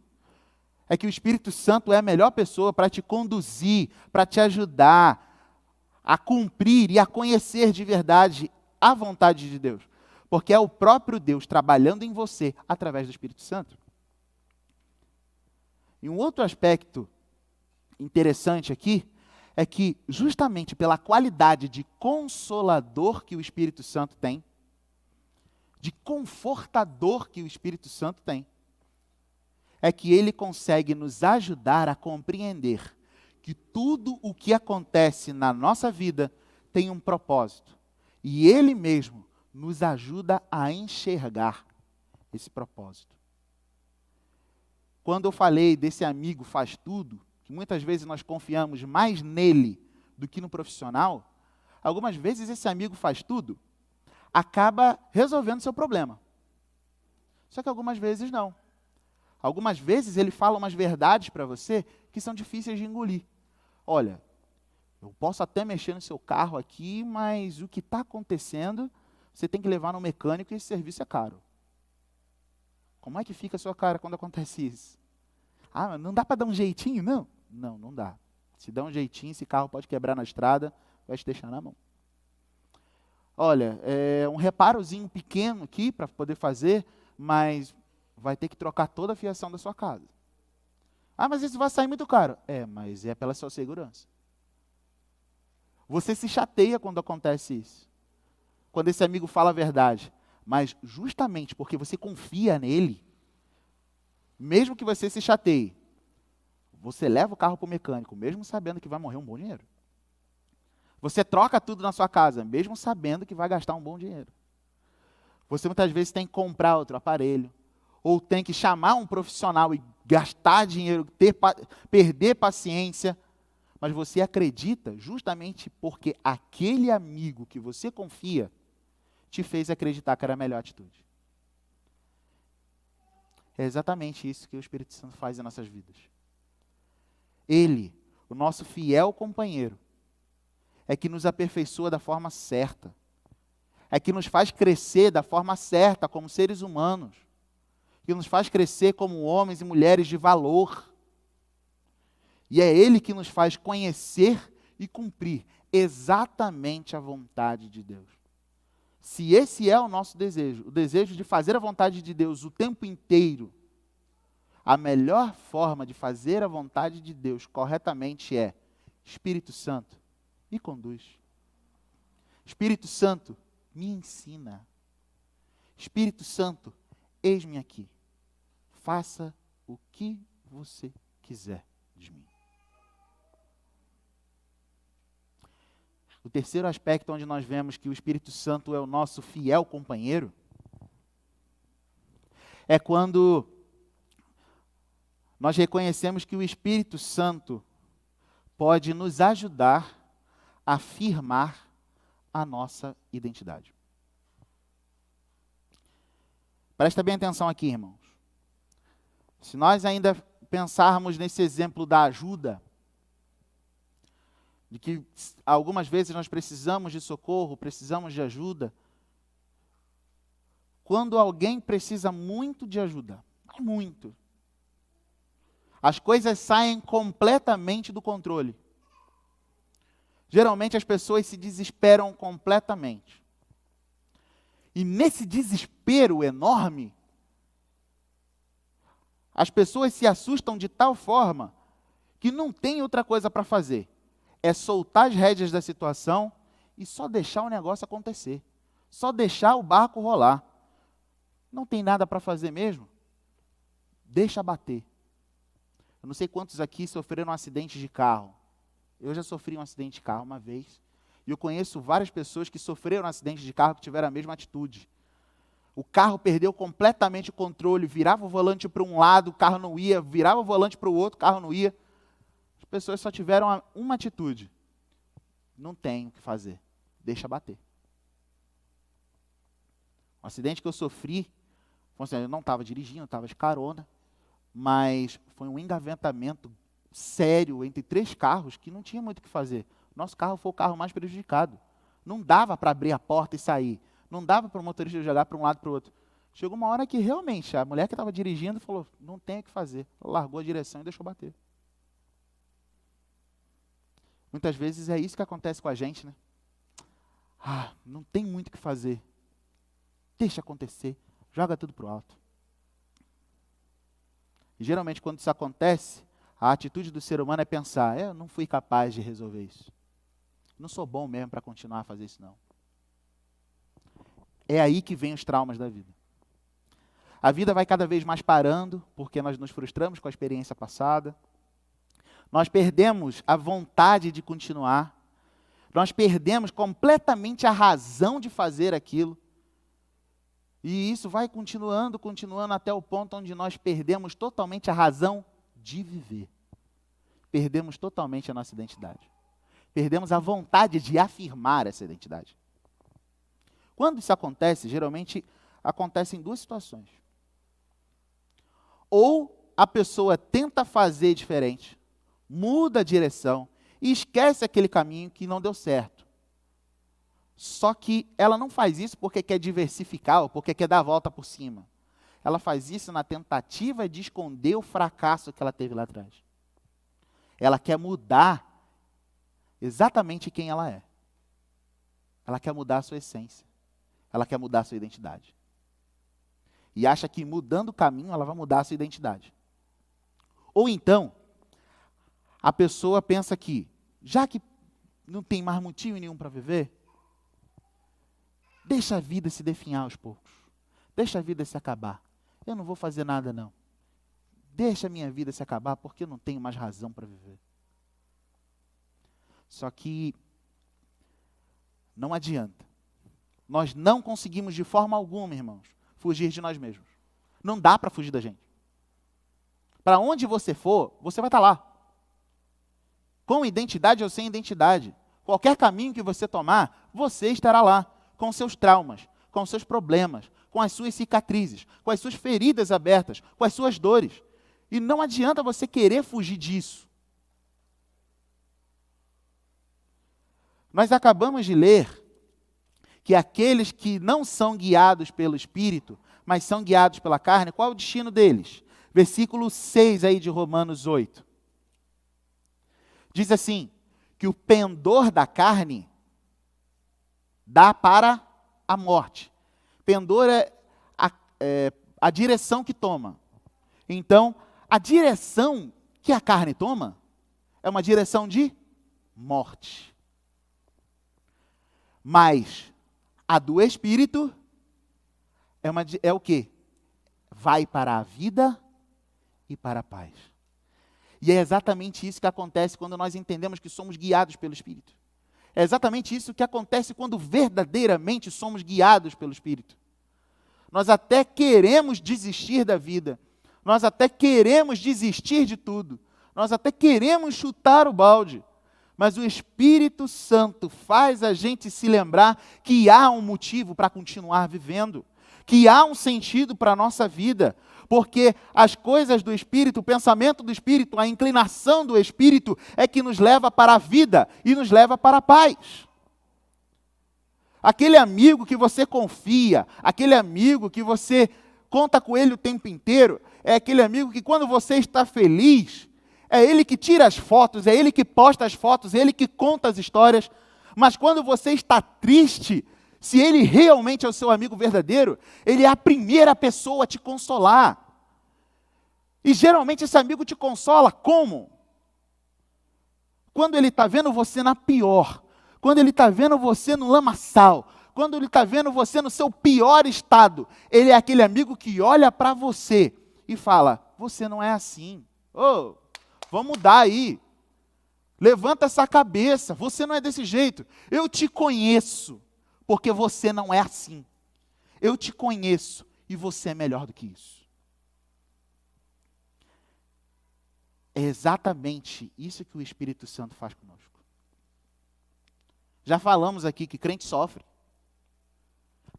é que o Espírito Santo é a melhor pessoa para te conduzir, para te ajudar a cumprir e a conhecer de verdade a vontade de Deus. Porque é o próprio Deus trabalhando em você através do Espírito Santo. E um outro aspecto interessante aqui é que, justamente pela qualidade de consolador que o Espírito Santo tem, de confortador que o Espírito Santo tem, é que ele consegue nos ajudar a compreender que tudo o que acontece na nossa vida tem um propósito. E ele mesmo nos ajuda a enxergar esse propósito. Quando eu falei desse amigo faz tudo, que muitas vezes nós confiamos mais nele do que no profissional, algumas vezes esse amigo faz tudo, acaba resolvendo seu problema. Só que algumas vezes não. Algumas vezes ele fala umas verdades para você que são difíceis de engolir. Olha, eu posso até mexer no seu carro aqui, mas o que está acontecendo, você tem que levar no mecânico e esse serviço é caro. Como é que fica a sua cara quando acontece isso? Ah, não dá para dar um jeitinho, não? Não, não dá. Se der um jeitinho, esse carro pode quebrar na estrada, vai te deixar na mão. Olha, um reparozinho pequeno aqui para poder fazer, mas vai ter que trocar toda a fiação da sua casa. Ah, mas isso vai sair muito caro. Mas é pela sua segurança. Você se chateia quando acontece isso. Quando esse amigo fala a verdade. Mas justamente porque você confia nele, mesmo que você se chateie, você leva o carro para o mecânico, mesmo sabendo que vai morrer um bom dinheiro. Você troca tudo na sua casa, mesmo sabendo que vai gastar um bom dinheiro. Você muitas vezes tem que comprar outro aparelho, ou tem que chamar um profissional e gastar dinheiro, perder paciência, mas você acredita justamente porque aquele amigo que você confia te fez acreditar que era a melhor atitude. É exatamente isso que o Espírito Santo faz em nossas vidas. Ele, o nosso fiel companheiro, é que nos aperfeiçoa da forma certa, é que nos faz crescer da forma certa como seres humanos, que nos faz crescer como homens e mulheres de valor. E é Ele que nos faz conhecer e cumprir exatamente a vontade de Deus. Se esse é o nosso desejo, o desejo de fazer a vontade de Deus o tempo inteiro, a melhor forma de fazer a vontade de Deus corretamente é: Espírito Santo, me conduz. Espírito Santo, me ensina. Espírito Santo, eis-me aqui. Faça o que você quiser de mim. O terceiro aspecto onde nós vemos que o Espírito Santo é o nosso fiel companheiro é quando nós reconhecemos que o Espírito Santo pode nos ajudar a afirmar a nossa identidade. Presta bem atenção aqui, irmãos. Se nós ainda pensarmos nesse exemplo da ajuda, de que algumas vezes nós precisamos de socorro, precisamos de ajuda, quando alguém precisa muito de ajuda, muito, as coisas saem completamente do controle. Geralmente as pessoas se desesperam completamente. E nesse desespero enorme, as pessoas se assustam de tal forma que não tem outra coisa para fazer. É soltar as rédeas da situação e só deixar o negócio acontecer. Só deixar o barco rolar. Não tem nada para fazer mesmo? Deixa bater. Eu não sei quantos aqui sofreram um acidente de carro. Eu já sofri um acidente de carro uma vez. E eu conheço várias pessoas que sofreram um acidente de carro que tiveram a mesma atitude. O carro perdeu completamente o controle, virava o volante para um lado, o carro não ia, virava o volante para o outro, o carro não ia. As pessoas só tiveram uma atitude. Não tem o que fazer. Deixa bater. Um acidente que eu sofri, eu não estava dirigindo, eu estava de carona, mas foi um engavetamento sério entre 3 carros que não tinha muito o que fazer. Nosso carro foi o carro mais prejudicado. Não dava para abrir a porta e sair. Não dava para o motorista jogar para um lado e para o outro. Chegou uma hora que realmente a mulher que estava dirigindo falou: não tem o que fazer. Ela largou a direção e deixou bater. Muitas vezes é isso que acontece com a gente, né? Não tem muito o que fazer. Deixa acontecer. Joga tudo para o alto. E geralmente quando isso acontece, a atitude do ser humano é pensar: eu não fui capaz de resolver isso. Não sou bom mesmo para continuar a fazer isso, não. É aí que vem os traumas da vida. A vida vai cada vez mais parando, porque nós nos frustramos com a experiência passada. Nós perdemos a vontade de continuar. Nós perdemos completamente a razão de fazer aquilo. E isso vai continuando até o ponto onde nós perdemos totalmente a razão de viver. Perdemos totalmente a nossa identidade. Perdemos a vontade de afirmar essa identidade. Quando isso acontece, geralmente acontece em duas situações. Ou a pessoa tenta fazer diferente, muda a direção e esquece aquele caminho que não deu certo. Só que ela não faz isso porque quer diversificar ou porque quer dar a volta por cima. Ela faz isso na tentativa de esconder o fracasso que ela teve lá atrás. Ela quer mudar exatamente quem ela é. Ela quer mudar a sua essência. Ela quer mudar a sua identidade. E acha que mudando o caminho ela vai mudar a sua identidade. Ou então, a pessoa pensa que, já que não tem mais motivo nenhum para viver, deixa a vida se definhar aos poucos. Deixa a vida se acabar. Eu não vou fazer nada não. Deixa a minha vida se acabar porque eu não tenho mais razão para viver. Só que não adianta. Nós não conseguimos de forma alguma, irmãos, fugir de nós mesmos. Não dá para fugir da gente. Para onde você for, você vai estar lá. Com identidade ou sem identidade. Qualquer caminho que você tomar, você estará lá. Com seus traumas, com seus problemas, com as suas cicatrizes, com as suas feridas abertas, com as suas dores. E não adianta você querer fugir disso. Nós acabamos de ler que aqueles que não são guiados pelo Espírito, mas são guiados pela carne, qual é o destino deles? Versículo 6 aí de Romanos 8. Diz assim, que o pendor da carne dá para a morte. Pendor é a direção que toma. Então, a direção que a carne toma é uma direção de morte. Mas a do Espírito é o quê? Vai para a vida e para a paz. E é exatamente isso que acontece quando nós entendemos que somos guiados pelo Espírito. É exatamente isso que acontece quando verdadeiramente somos guiados pelo Espírito. Nós até queremos desistir da vida. Nós até queremos desistir de tudo. Nós até queremos chutar o balde. Mas o Espírito Santo faz a gente se lembrar que há um motivo para continuar vivendo. Que há um sentido para a nossa vida. Porque as coisas do Espírito, o pensamento do Espírito, a inclinação do Espírito é que nos leva para a vida e nos leva para a paz. Aquele amigo que você confia, aquele amigo que você conta com ele o tempo inteiro, é aquele amigo que quando você está feliz, é ele que tira as fotos, é ele que posta as fotos, é ele que conta as histórias, mas quando você está triste, se ele realmente é o seu amigo verdadeiro, ele é a primeira pessoa a te consolar. E geralmente esse amigo te consola como? Quando ele está vendo você na pior, quando ele está vendo você no lamaçal, quando ele está vendo você no seu pior estado, ele é aquele amigo que olha para você e fala, você não é assim, vamos mudar aí, levanta essa cabeça, você não é desse jeito, eu te conheço, porque você não é assim, eu te conheço e você é melhor do que isso. É exatamente isso que o Espírito Santo faz conosco. Já falamos aqui que crente sofre.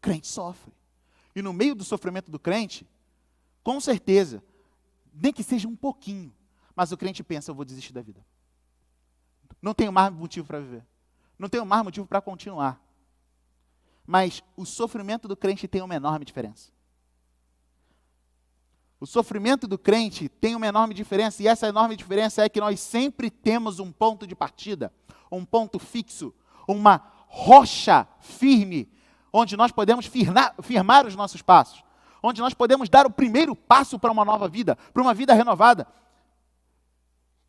Crente sofre. E no meio do sofrimento do crente, com certeza, nem que seja um pouquinho, mas o crente pensa, eu vou desistir da vida. Não tenho mais motivo para viver. Não tenho mais motivo para continuar. Mas o sofrimento do crente tem uma enorme diferença. O sofrimento do crente tem uma enorme diferença, e essa enorme diferença é que nós sempre temos um ponto de partida, um ponto fixo, uma rocha firme, onde nós podemos firmar os nossos passos, onde nós podemos dar o primeiro passo para uma nova vida, para uma vida renovada.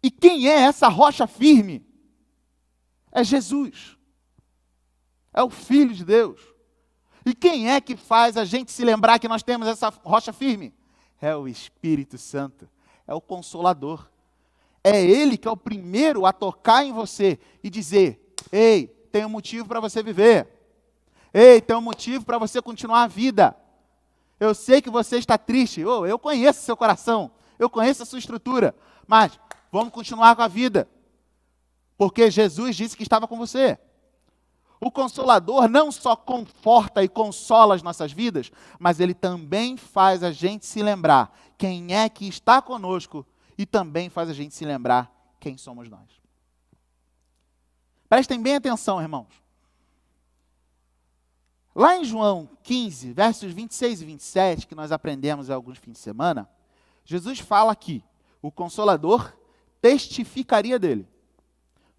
E quem é essa rocha firme? É Jesus. É o Filho de Deus. E quem é que faz a gente se lembrar que nós temos essa rocha firme? É o Espírito Santo, é o Consolador. É Ele que é o primeiro a tocar em você e dizer: ei, tem um motivo para você viver. Ei, tem um motivo para você continuar a vida. Eu sei que você está triste. Oh, eu conheço seu coração, eu conheço a sua estrutura, mas vamos continuar com a vida, porque Jesus disse que estava com você. O Consolador não só conforta e consola as nossas vidas, mas ele também faz a gente se lembrar quem é que está conosco e também faz a gente se lembrar quem somos nós. Prestem bem atenção, irmãos. Lá em João 15, versos 26 e 27, que nós aprendemos há alguns fins de semana, Jesus fala que o Consolador testificaria dele,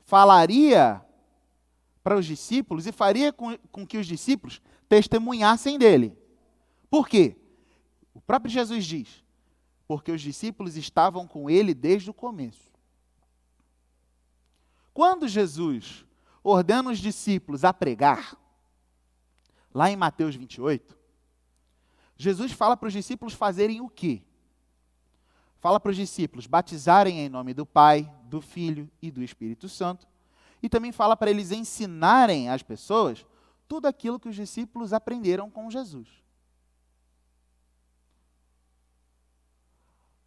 falaria para os discípulos e faria com que os discípulos testemunhassem dele. Por quê? O próprio Jesus diz: porque os discípulos estavam com ele desde o começo. Quando Jesus ordena os discípulos a pregar, lá em Mateus 28, Jesus fala para os discípulos fazerem o quê? Fala para os discípulos batizarem em nome do Pai, do Filho e do Espírito Santo, e também fala para eles ensinarem às pessoas tudo aquilo que os discípulos aprenderam com Jesus.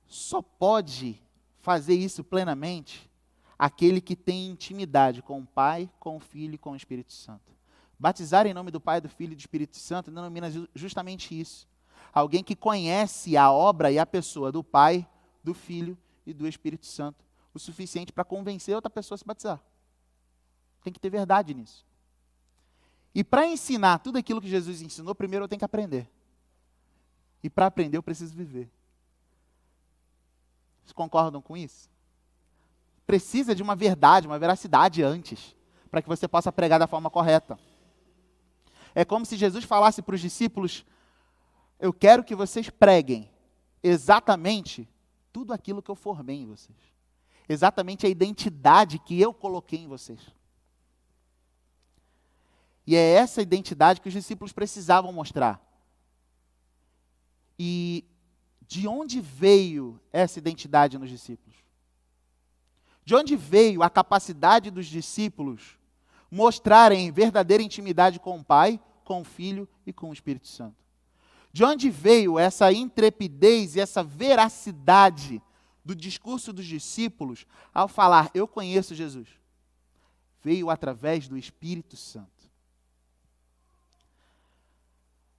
Só pode fazer isso plenamente aquele que tem intimidade com o Pai, com o Filho e com o Espírito Santo. Batizar em nome do Pai, do Filho e do Espírito Santo denomina justamente isso. Alguém que conhece a obra e a pessoa do Pai, do Filho e do Espírito Santo o suficiente para convencer outra pessoa a se batizar. Tem que ter verdade nisso. E para ensinar tudo aquilo que Jesus ensinou, primeiro eu tenho que aprender. E para aprender eu preciso viver. Vocês concordam com isso? Precisa de uma verdade, uma veracidade antes, para que você possa pregar da forma correta. É como se Jesus falasse para os discípulos: eu quero que vocês preguem exatamente tudo aquilo que eu formei em vocês. Exatamente a identidade que eu coloquei em vocês. E é essa identidade que os discípulos precisavam mostrar. E de onde veio essa identidade nos discípulos? De onde veio a capacidade dos discípulos mostrarem verdadeira intimidade com o Pai, com o Filho e com o Espírito Santo? De onde veio essa intrepidez e essa veracidade do discurso dos discípulos ao falar: eu conheço Jesus? Veio através do Espírito Santo.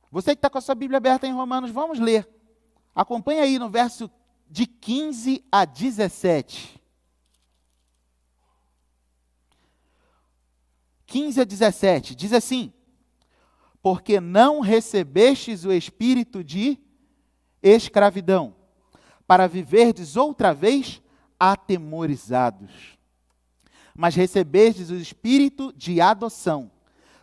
Você que está com a sua Bíblia aberta em Romanos, vamos ler. Acompanha aí no verso de 15 a 17. 15 a 17, diz assim: porque não recebestes o espírito de escravidão, para viverdes outra vez atemorizados, mas recebestes o espírito de adoção,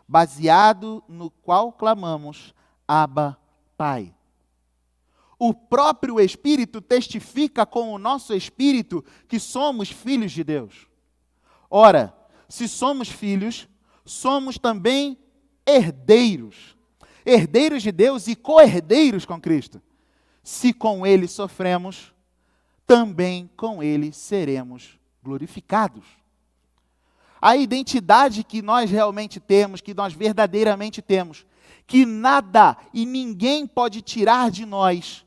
baseado no qual clamamos: Abba, Pai. O próprio Espírito testifica com o nosso espírito que somos filhos de Deus. Ora, se somos filhos, somos também herdeiros. Herdeiros de Deus e co-herdeiros com Cristo. Se com Ele sofremos, também com Ele seremos glorificados. A identidade que nós realmente temos, que nós verdadeiramente temos, que nada e ninguém pode tirar de nós,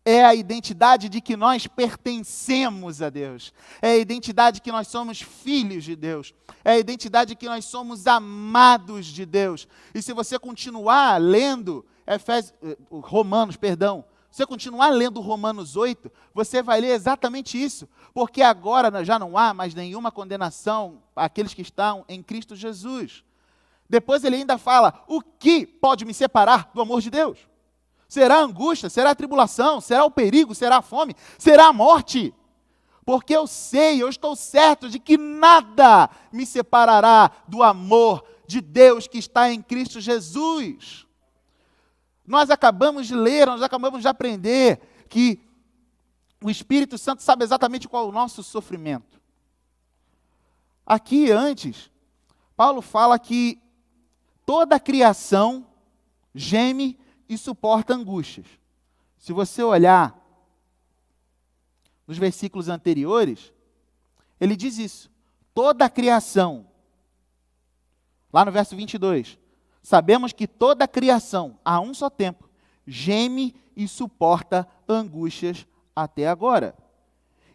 é a identidade de que nós pertencemos a Deus. É a identidade que nós somos filhos de Deus. É a identidade que nós somos amados de Deus. E se você continuar lendo Romanos, você continuar lendo Romanos 8, você vai ler exatamente isso. Porque agora já não há mais nenhuma condenação àqueles que estão em Cristo Jesus. Depois ele ainda fala: o que pode me separar do amor de Deus? Será a angústia, será a tribulação, será o perigo, será a fome, será a morte? Porque eu estou certo de que nada me separará do amor de Deus que está em Cristo Jesus. Nós acabamos de ler, nós acabamos de aprender que o Espírito Santo sabe exatamente qual é o nosso sofrimento. Aqui antes, Paulo fala que toda a criação geme e suporta angústias. Se você olhar nos versículos anteriores, ele diz isso. Toda a criação, lá no verso 22, sabemos que toda a criação, a um só tempo, geme e suporta angústias até agora.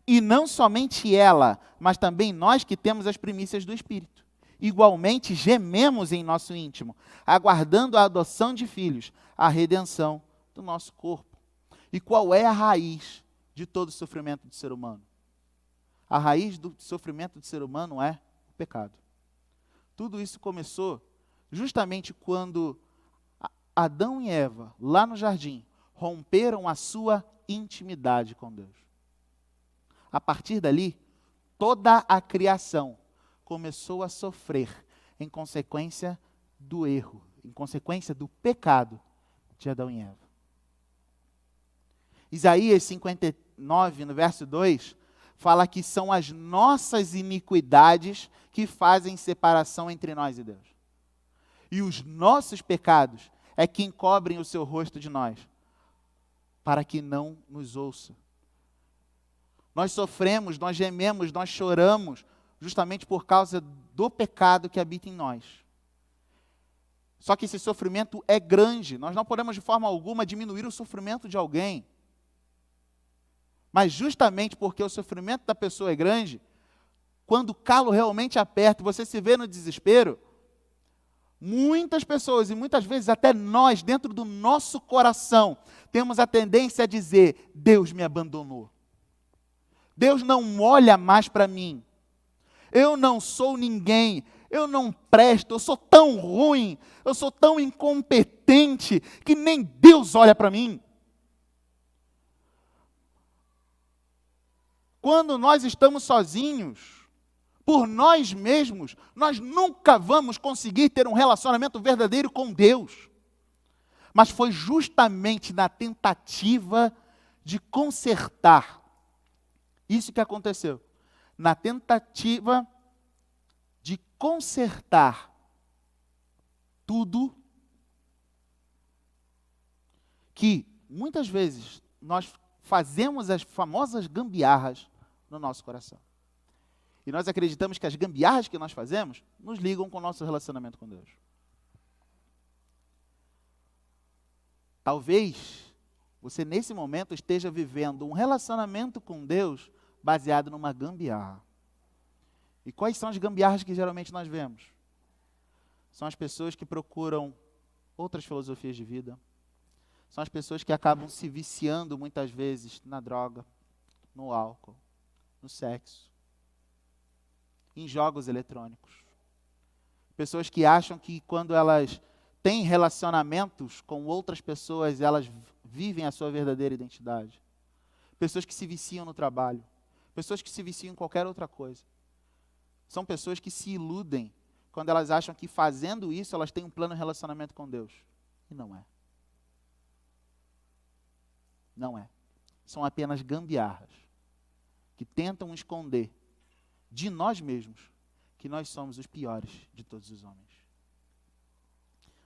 E não somente ela, mas também nós que temos as primícias do Espírito. Igualmente gememos em nosso íntimo, aguardando a adoção de filhos, a redenção do nosso corpo. E qual é a raiz de todo o sofrimento do ser humano? A raiz do sofrimento do ser humano é o pecado. Tudo isso começou justamente quando Adão e Eva, lá no jardim, romperam a sua intimidade com Deus. A partir dali, toda a criação começou a sofrer em consequência do erro, em consequência do pecado de Adão e Eva. Isaías 59, no verso 2, fala que são as nossas iniquidades que fazem separação entre nós e Deus. E os nossos pecados é que encobrem o seu rosto de nós, para que não nos ouça. Nós sofremos, nós gememos, nós choramos, justamente por causa do pecado que habita em nós. Só que esse sofrimento é grande, nós não podemos de forma alguma diminuir o sofrimento de alguém. Mas justamente porque o sofrimento da pessoa é grande, quando o calo realmente aperta e você se vê no desespero, muitas pessoas, e muitas vezes até nós, dentro do nosso coração, temos a tendência a dizer: Deus me abandonou. Deus não olha mais para mim. Eu não sou ninguém. Eu não presto. Eu sou tão ruim. Eu sou tão incompetente que nem Deus olha para mim. Quando nós estamos sozinhos, por nós mesmos, nós nunca vamos conseguir ter um relacionamento verdadeiro com Deus. Mas foi justamente na tentativa de consertar isso que aconteceu. Na tentativa de consertar tudo, que muitas vezes nós fazemos as famosas gambiarras no nosso coração. E nós acreditamos que as gambiarras que nós fazemos nos ligam com o nosso relacionamento com Deus. Talvez você nesse momento esteja vivendo um relacionamento com Deus baseado numa gambiarra. E quais são as gambiarras que geralmente nós vemos? São as pessoas que procuram outras filosofias de vida. São as pessoas que acabam se viciando muitas vezes na droga, no álcool, no sexo, em jogos eletrônicos. Pessoas que acham que quando elas têm relacionamentos com outras pessoas, elas vivem a sua verdadeira identidade. Pessoas que se viciam no trabalho. Pessoas que se viciam em qualquer outra coisa. São pessoas que se iludem quando elas acham que fazendo isso elas têm um plano de relacionamento com Deus. E não é. Não é. São apenas gambiarras que tentam esconder de nós mesmos que nós somos os piores de todos os homens.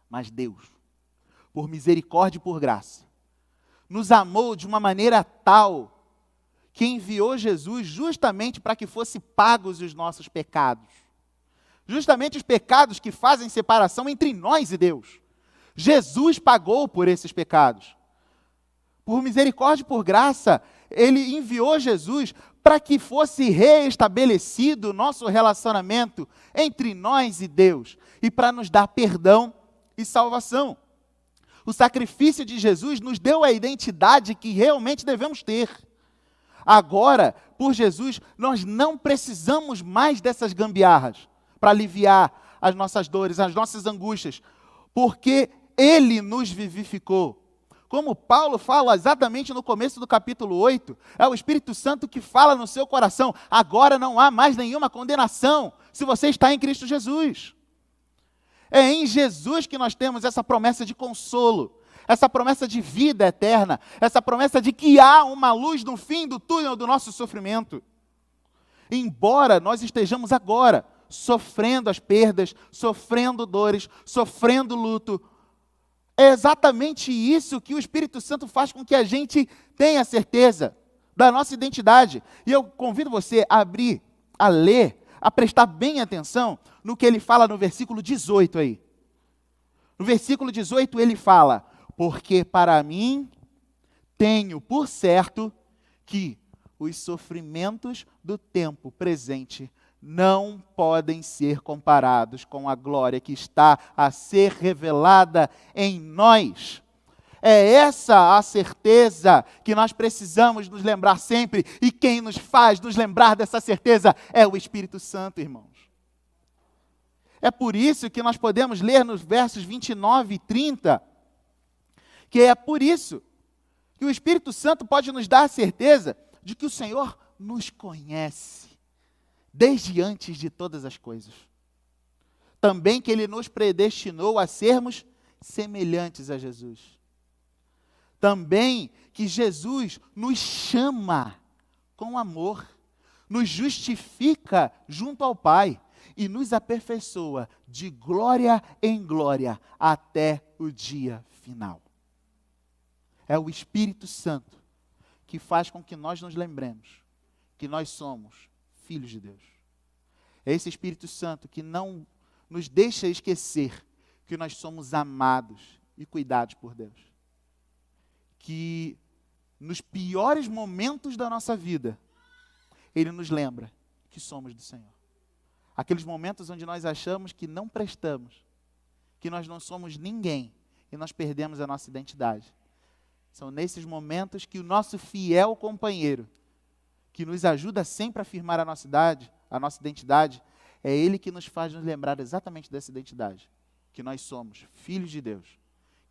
Mas Deus, por misericórdia e por graça, nos amou de uma maneira tal que enviou Jesus justamente para que fossem pagos os nossos pecados. Justamente os pecados que fazem separação entre nós e Deus. Jesus pagou por esses pecados. Por misericórdia e por graça, Ele enviou Jesus para que fosse reestabelecido o nosso relacionamento entre nós e Deus, e para nos dar perdão e salvação. O sacrifício de Jesus nos deu a identidade que realmente devemos ter. Agora, por Jesus, nós não precisamos mais dessas gambiarras para aliviar as nossas dores, as nossas angústias, porque Ele nos vivificou. Como Paulo fala exatamente no começo do capítulo 8, é o Espírito Santo que fala no seu coração: agora não há mais nenhuma condenação, se você está em Cristo Jesus. É em Jesus que nós temos essa promessa de consolo, essa promessa de vida eterna, essa promessa de que há uma luz no fim do túnel do nosso sofrimento. Embora nós estejamos agora sofrendo as perdas, sofrendo dores, sofrendo luto, É exatamente isso que o Espírito Santo faz com que a gente tenha certeza da nossa identidade. E eu convido você a abrir, a ler, a prestar bem atenção no que ele fala no versículo 18 aí. No versículo 18 ele fala: porque para mim tenho por certo que os sofrimentos do tempo presente não podem ser comparados com a glória que está a ser revelada em nós. É essa a certeza que nós precisamos nos lembrar sempre, e quem nos faz nos lembrar dessa certeza é o Espírito Santo, irmãos. É por isso que nós podemos ler nos versos 29 e 30, que é por isso que o Espírito Santo pode nos dar a certeza de que o Senhor nos conhece desde antes de todas as coisas. Também que Ele nos predestinou a sermos semelhantes a Jesus. Também que Jesus nos chama com amor, nos justifica junto ao Pai e nos aperfeiçoa de glória em glória até o dia final. É o Espírito Santo que faz com que nós nos lembremos que nós somos filhos de Deus. É esse Espírito Santo que não nos deixa esquecer que nós somos amados e cuidados por Deus. Que nos piores momentos da nossa vida, Ele nos lembra que somos do Senhor. Aqueles momentos onde nós achamos que não prestamos, que nós não somos ninguém e nós perdemos a nossa identidade. São nesses momentos que o nosso fiel companheiro, que nos ajuda sempre a afirmar a nossa identidade, é Ele que nos faz nos lembrar exatamente dessa identidade. Que nós somos filhos de Deus,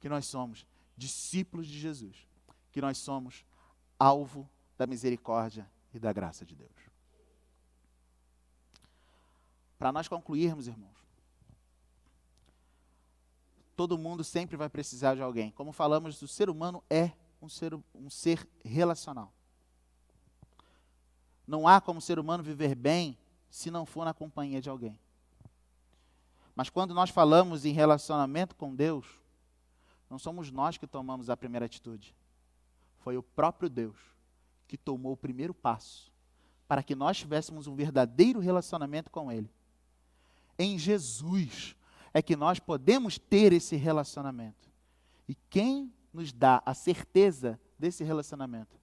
que nós somos discípulos de Jesus, que nós somos alvo da misericórdia e da graça de Deus. Para nós concluirmos, irmãos, todo mundo sempre vai precisar de alguém. Como falamos, o ser humano é um ser relacional. Não há como o ser humano viver bem se não for na companhia de alguém. Mas quando nós falamos em relacionamento com Deus, não somos nós que tomamos a primeira atitude. Foi o próprio Deus que tomou o primeiro passo para que nós tivéssemos um verdadeiro relacionamento com Ele. Em Jesus é que nós podemos ter esse relacionamento. E quem nos dá a certeza desse relacionamento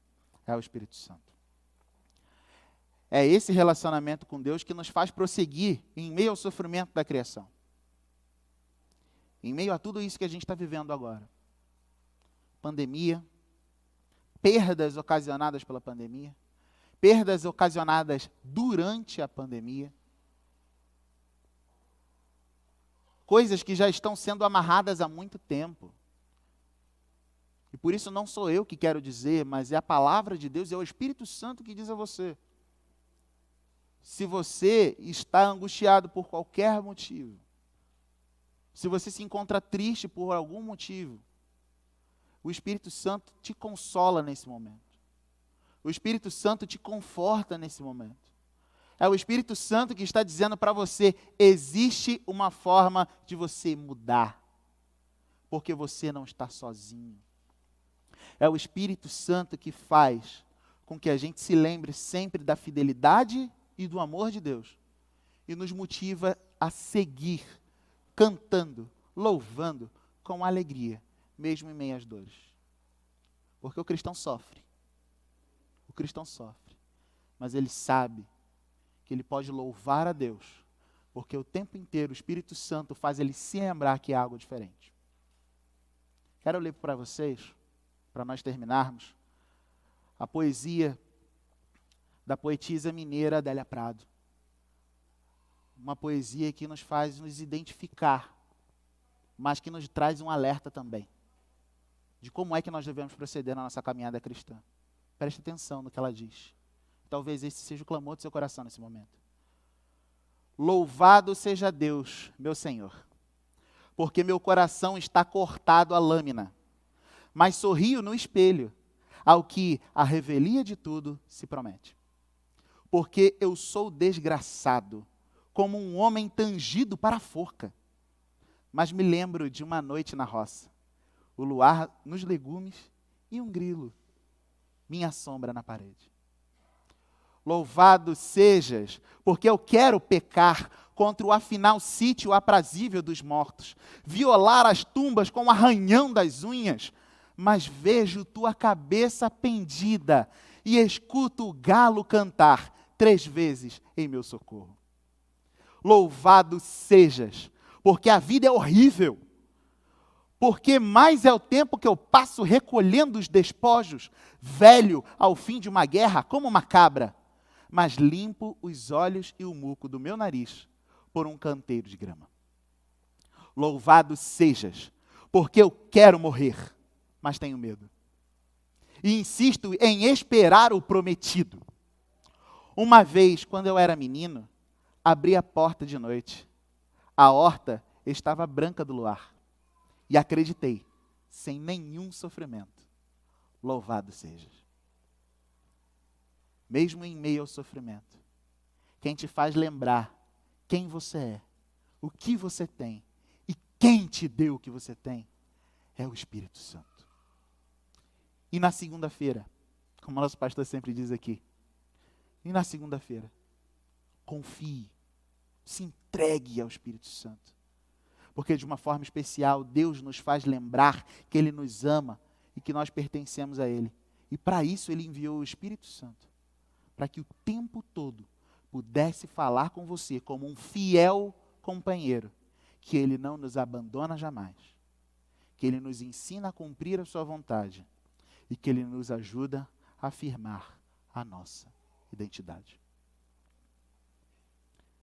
é o Espírito Santo. É esse relacionamento com Deus que nos faz prosseguir em meio ao sofrimento da criação. Em meio a tudo isso que a gente está vivendo agora. Pandemia, perdas ocasionadas pela pandemia, perdas ocasionadas durante a pandemia, coisas que já estão sendo amarradas há muito tempo. E por isso não sou eu que quero dizer, mas é a palavra de Deus, é o Espírito Santo que diz a você. Se você está angustiado por qualquer motivo, se você se encontra triste por algum motivo, o Espírito Santo te consola nesse momento. O Espírito Santo te conforta nesse momento. É o Espírito Santo que está dizendo para você, existe uma forma de você mudar, porque você não está sozinho. É o Espírito Santo que faz com que a gente se lembre sempre da fidelidade e do amor de Deus, e nos motiva a seguir, cantando, louvando, com alegria, mesmo em meio às dores. Porque o cristão sofre. O cristão sofre. Mas ele sabe que ele pode louvar a Deus, porque o tempo inteiro o Espírito Santo faz ele se lembrar que é algo diferente. Quero ler para vocês, para nós terminarmos, a poesia da poetisa mineira Adélia Prado. Uma poesia que nos faz nos identificar, mas que nos traz um alerta também, de como é que nós devemos proceder na nossa caminhada cristã. Preste atenção no que ela diz. Talvez esse seja o clamor do seu coração nesse momento. Louvado seja Deus, meu Senhor, porque meu coração está cortado à lâmina, mas sorrio no espelho, ao que a revelia de tudo se promete. Porque eu sou desgraçado, como um homem tangido para a forca, mas me lembro de uma noite na roça, o luar nos legumes e um grilo, minha sombra na parede. Louvado sejas, porque eu quero pecar contra o afinal sítio aprazível dos mortos, violar as tumbas com o arranhão das unhas, mas vejo tua cabeça pendida e escuto o galo cantar 3 vezes em meu socorro. Louvado sejas, porque a vida é horrível, porque mais é o tempo que eu passo recolhendo os despojos, velho ao fim de uma guerra como uma cabra, mas limpo os olhos e o muco do meu nariz por um canteiro de grama. Louvado sejas, porque eu quero morrer, mas tenho medo. E insisto em esperar o prometido. Uma vez, quando eu era menino, abri a porta de noite. A horta estava branca do luar. E acreditei, sem nenhum sofrimento. Louvado sejas. Mesmo em meio ao sofrimento, quem te faz lembrar quem você é, o que você tem e quem te deu o que você tem, é o Espírito Santo. E na segunda-feira, como o nosso pastor sempre diz aqui, e na segunda-feira, confie, se entregue ao Espírito Santo. Porque de uma forma especial, Deus nos faz lembrar que Ele nos ama e que nós pertencemos a Ele. E para isso Ele enviou o Espírito Santo, para que o tempo todo pudesse falar com você como um fiel companheiro, que Ele não nos abandona jamais, que Ele nos ensina a cumprir a sua vontade e que Ele nos ajuda a afirmar a nossa identidade.